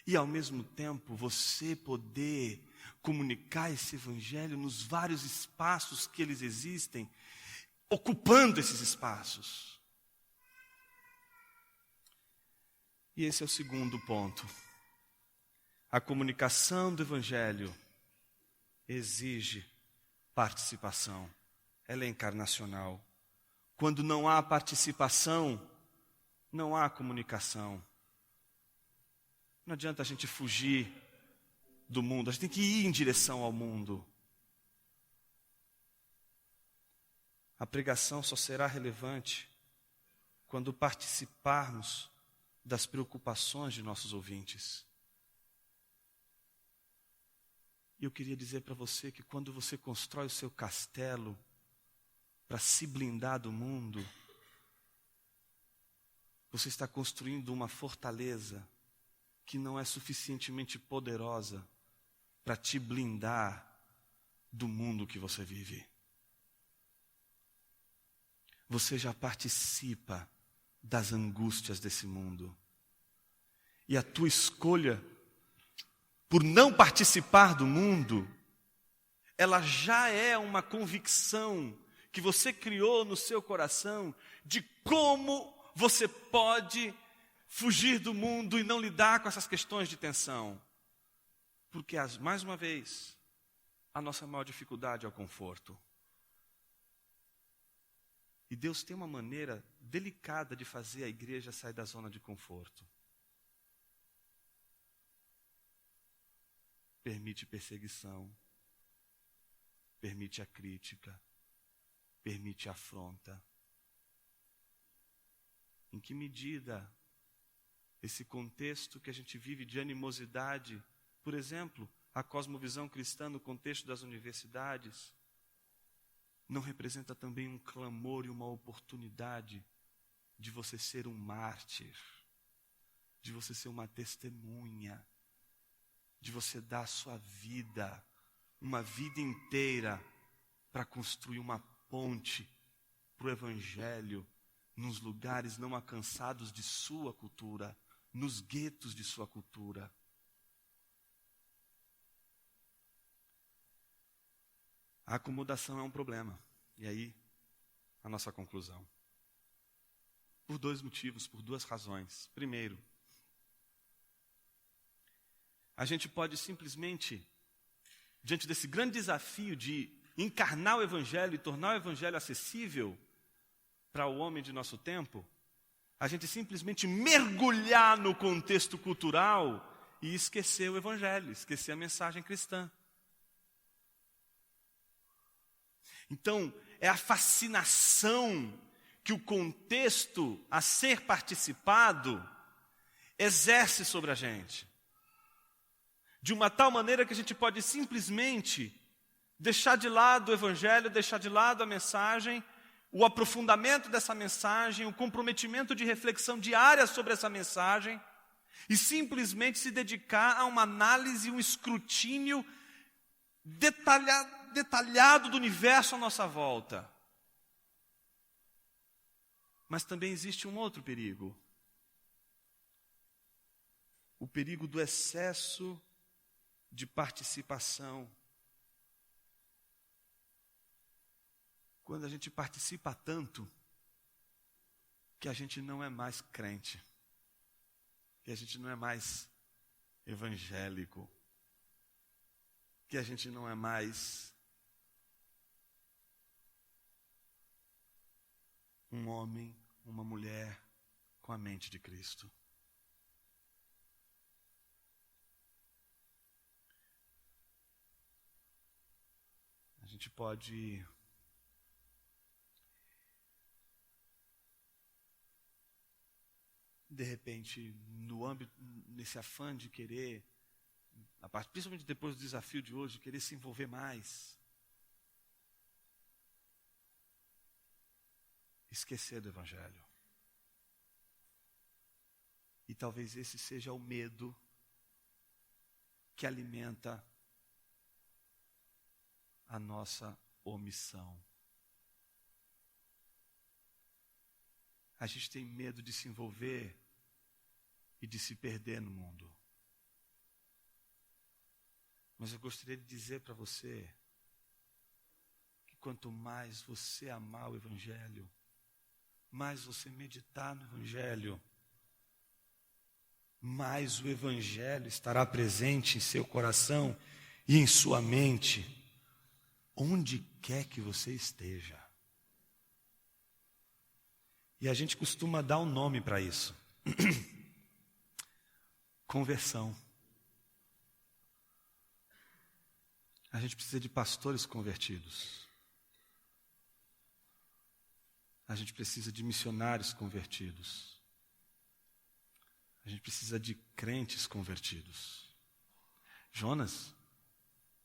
e ao mesmo tempo você poder comunicar esse evangelho nos vários espaços que eles existem, ocupando esses espaços. E esse é o segundo ponto. A comunicação do evangelho exige participação. Ela é encarnacional. Quando não há participação, não há comunicação. Não adianta a gente fugir do mundo, a gente tem que ir em direção ao mundo. A pregação só será relevante quando participarmos das preocupações de nossos ouvintes. E eu queria dizer para você que quando você constrói o seu castelo para se blindar do mundo, você está construindo uma fortaleza que não é suficientemente poderosa para te blindar do mundo que você vive. Você já participa das angústias desse mundo. E a tua escolha por não participar do mundo, ela já é uma convicção que você criou no seu coração de como você pode fugir do mundo e não lidar com essas questões de tensão. Porque, mais uma vez, a nossa maior dificuldade é o conforto. E Deus tem uma maneira delicada de fazer a igreja sair da zona de conforto. Permite perseguição, permite a crítica, permite a afronta. Em que medida esse contexto que a gente vive de animosidade, por exemplo, a cosmovisão cristã no contexto das universidades, não representa também um clamor e uma oportunidade de você ser um mártir, de você ser uma testemunha, de você dar a sua vida, uma vida inteira, para construir uma ponte para o Evangelho, nos lugares não alcançados de sua cultura, nos guetos de sua cultura. A acomodação é um problema. E aí, a nossa conclusão. Por dois motivos, por duas razões. Primeiro, a gente pode simplesmente, diante desse grande desafio de encarnar o Evangelho e tornar o Evangelho acessível para o homem de nosso tempo, a gente simplesmente mergulhar no contexto cultural e esquecer o Evangelho, esquecer a mensagem cristã. Então, é a fascinação que o contexto a ser participado exerce sobre a gente. De uma tal maneira que a gente pode simplesmente deixar de lado o Evangelho, deixar de lado a mensagem, o aprofundamento dessa mensagem, o comprometimento de reflexão diária sobre essa mensagem, e simplesmente se dedicar a uma análise, um escrutínio detalhado do universo à nossa volta. Mas também existe um outro perigo. O perigo do excesso de participação. Quando a gente participa tanto, que a gente não é mais crente, que a gente não é mais evangélico, que a gente não é mais um homem, uma mulher com a mente de Cristo. A gente pode de repente, nesse afã de querer, principalmente depois do desafio de hoje, querer se envolver mais, esquecer do Evangelho. E talvez esse seja o medo que alimenta a nossa omissão. A gente tem medo de se envolver e de se perder no mundo. Mas eu gostaria de dizer para você que quanto mais você amar o Evangelho, mais você meditar no Evangelho, mais o Evangelho estará presente em seu coração e em sua mente, onde quer que você esteja. E a gente costuma dar um nome para isso. Conversão. A gente precisa de pastores convertidos. A gente precisa de missionários convertidos. A gente precisa de crentes convertidos. Jonas,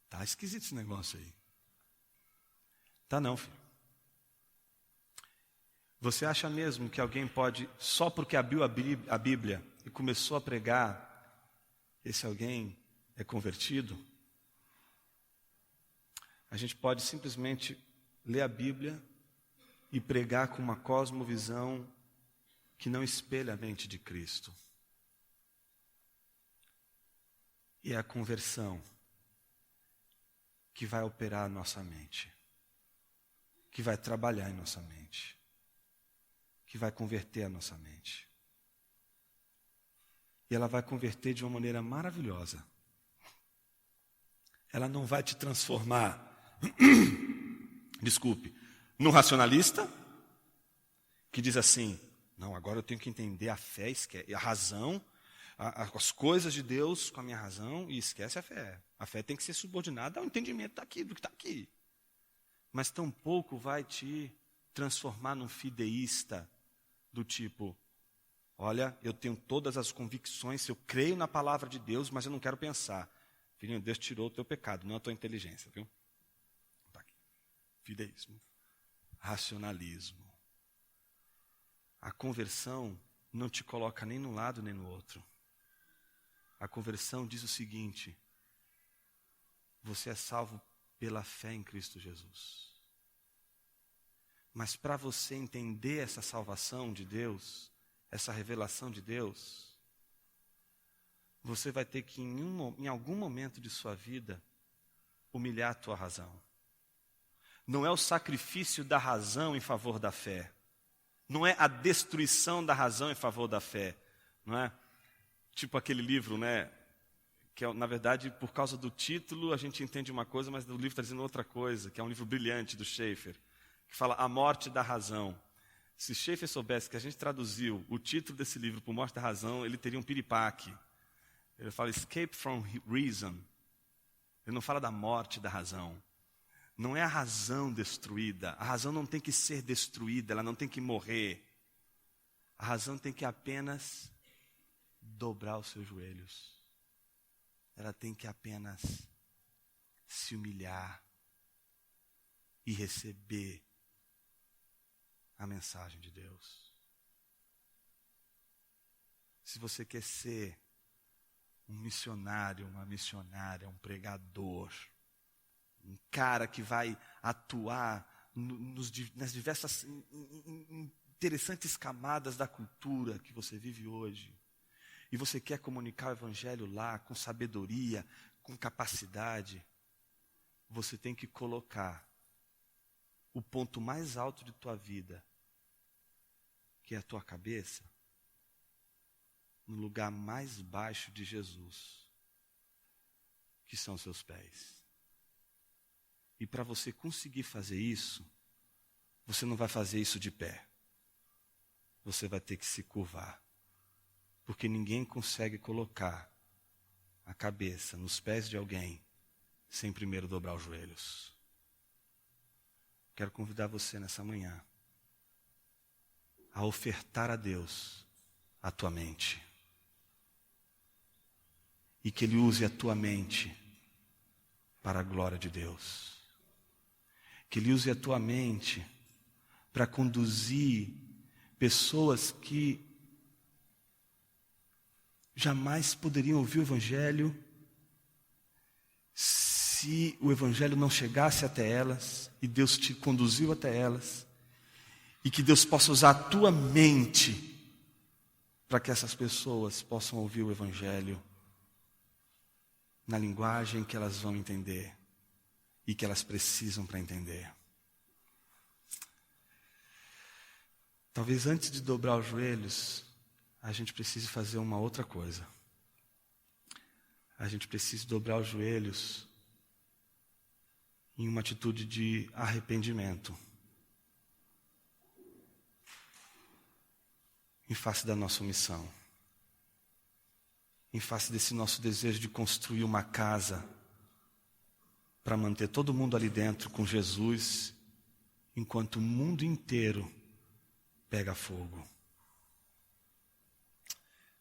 tá esquisito esse negócio aí. Tá não, filho. Você acha mesmo que alguém pode, só porque abriu a Bíblia e começou a pregar, esse alguém é convertido? A gente pode simplesmente ler a Bíblia e pregar com uma cosmovisão que não espelha a mente de Cristo. E é a conversão que vai operar a nossa mente, que vai trabalhar em nossa mente, que vai converter a nossa mente. E ela vai converter de uma maneira maravilhosa. Ela não vai te transformar, num racionalista que diz assim, não, agora eu tenho que entender a fé, a razão, as coisas de Deus com a minha razão e esquece a fé. A fé tem que ser subordinada ao entendimento do que está aqui. Mas tampouco vai te transformar num fideísta do tipo, olha, eu tenho todas as convicções, eu creio na palavra de Deus, mas eu não quero pensar. Filhinho, Deus tirou o teu pecado, não a tua inteligência, viu? Tá aqui. Fideísmo. Racionalismo. A conversão não te coloca nem num lado nem no outro. A conversão diz o seguinte, você é salvo pela fé em Cristo Jesus. Mas para você entender essa salvação de Deus, essa revelação de Deus, você vai ter que, em algum momento de sua vida, humilhar a tua razão. Não é o sacrifício da razão em favor da fé. Não é a destruição da razão em favor da fé. Não é? Tipo aquele livro, né? Que é, na verdade, por causa do título, a gente entende uma coisa, mas o livro está dizendo outra coisa, que é um livro brilhante do Schaeffer, que fala A Morte da Razão. Se Schaeffer soubesse que a gente traduziu o título desse livro por Morte da Razão, ele teria um piripaque. Ele fala Escape from Reason. Ele não fala da morte da razão. Não é a razão destruída. A razão não tem que ser destruída, ela não tem que morrer. A razão tem que apenas dobrar os seus joelhos. Ela tem que apenas se humilhar e receber a mensagem de Deus. Se você quer ser um missionário, uma missionária, um pregador, um cara que vai atuar nas diversas interessantes camadas da cultura que você vive hoje, e você quer comunicar o evangelho lá com sabedoria, com capacidade, você tem que colocar o ponto mais alto de tua vida, que é a tua cabeça, no lugar mais baixo de Jesus, que são seus pés. E para você conseguir fazer isso, você não vai fazer isso de pé. Você vai ter que se curvar. Porque ninguém consegue colocar a cabeça nos pés de alguém sem primeiro dobrar os joelhos. Quero convidar você nessa manhã a ofertar a Deus a tua mente. E que Ele use a tua mente para a glória de Deus. Que Ele use a tua mente para conduzir pessoas que jamais poderiam ouvir o Evangelho se o Evangelho não chegasse até elas, e Deus te conduziu até elas, e que Deus possa usar a tua mente para que essas pessoas possam ouvir o Evangelho na linguagem que elas vão entender e que elas precisam para entender. Talvez antes de dobrar os joelhos, a gente precise fazer uma outra coisa. A gente precisa dobrar os joelhos em uma atitude de arrependimento, em face da nossa omissão, em face desse nosso desejo de construir uma casa para manter todo mundo ali dentro com Jesus, enquanto o mundo inteiro pega fogo.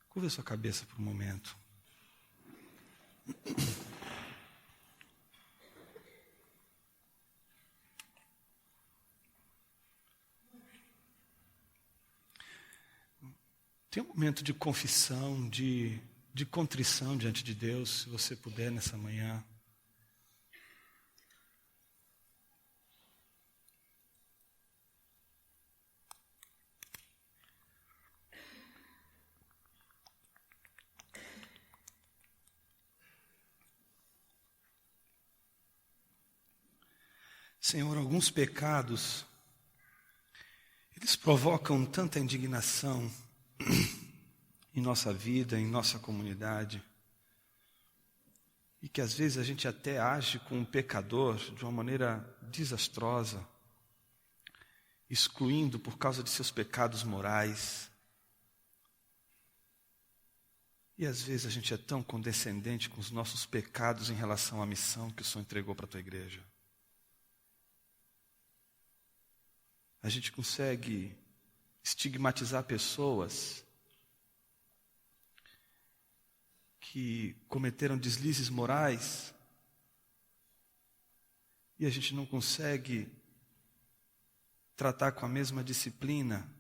Curva a sua cabeça por um momento. Tem um momento de confissão, de contrição diante de Deus, se você puder nessa manhã. Senhor, alguns pecados, eles provocam tanta indignação em nossa vida, em nossa comunidade, e que às vezes a gente até age com o pecador de uma maneira desastrosa, excluindo por causa de seus pecados morais. E às vezes a gente é tão condescendente com os nossos pecados em relação à missão que o Senhor entregou para a tua igreja. A gente consegue estigmatizar pessoas que cometeram deslizes morais e a gente não consegue tratar com a mesma disciplina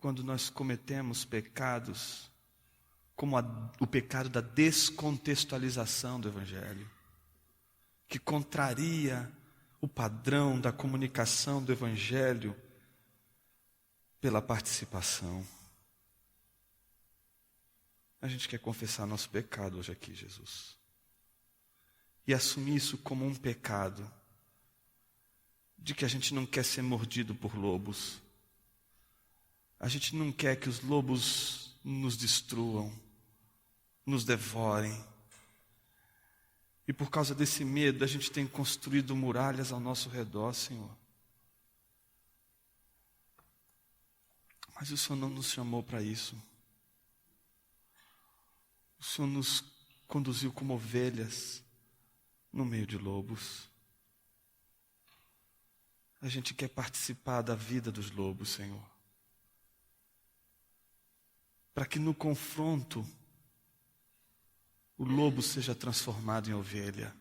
quando nós cometemos pecados como o pecado da descontextualização do Evangelho, que contraria o padrão da comunicação do Evangelho pela participação. A gente quer confessar nosso pecado hoje aqui, Jesus. E assumir isso como um pecado, de que a gente não quer ser mordido por lobos. A gente não quer que os lobos nos destruam, nos devorem. E por causa desse medo, a gente tem construído muralhas ao nosso redor, Senhor. Mas o Senhor não nos chamou para isso. O Senhor nos conduziu como ovelhas no meio de lobos. A gente quer participar da vida dos lobos, Senhor. Para que no confronto o lobo seja transformado em ovelha.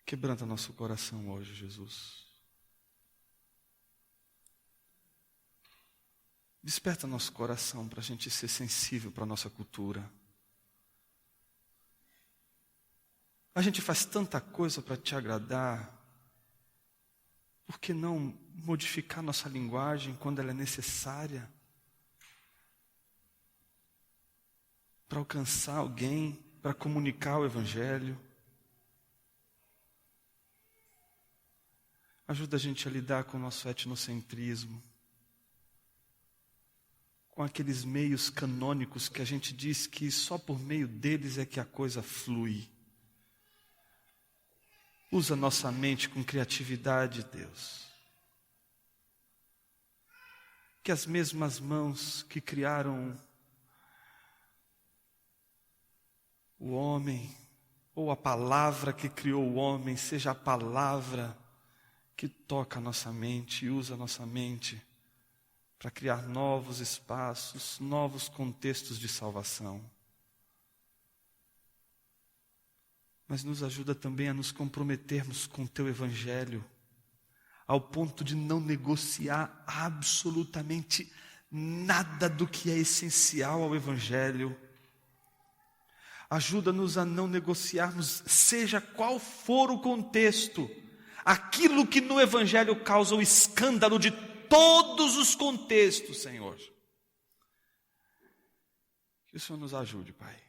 Quebranta nosso coração hoje, Jesus. Desperta nosso coração para a gente ser sensível para a nossa cultura. A gente faz tanta coisa para te agradar. Por que não modificar nossa linguagem quando ela é necessária? Para alcançar alguém, para comunicar o Evangelho. Ajuda a gente a lidar com o nosso etnocentrismo, com aqueles meios canônicos que a gente diz que só por meio deles é que a coisa flui. Usa nossa mente com criatividade, Deus. Que as mesmas mãos que criaram o homem, ou a palavra que criou o homem, seja a palavra que toca a nossa mente e usa a nossa mente para criar novos espaços, novos contextos de salvação. Mas nos ajuda também a nos comprometermos com o Teu Evangelho, ao ponto de não negociar absolutamente nada do que é essencial ao Evangelho. Ajuda-nos a não negociarmos, seja qual for o contexto, aquilo que no Evangelho causa o escândalo de todos os contextos, Senhor. Que o Senhor nos ajude, Pai.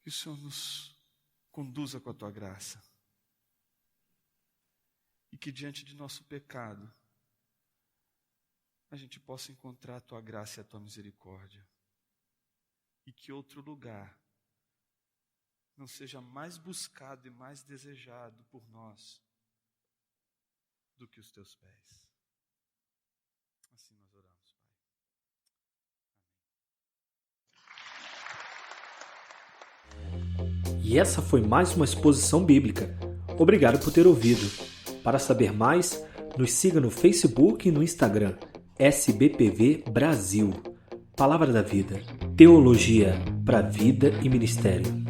Que o Senhor nos conduza com a Tua graça. E que diante de nosso pecado, a gente possa encontrar a Tua graça e a Tua misericórdia. E que outro lugar não seja mais buscado e mais desejado por nós do que os Teus pés. Assim nós oramos, Pai. Amém. E essa foi mais uma exposição bíblica. Obrigado por ter ouvido. Para saber mais, nos siga no Facebook e no Instagram, SBPV Brasil. Palavra da Vida. Teologia para vida e ministério.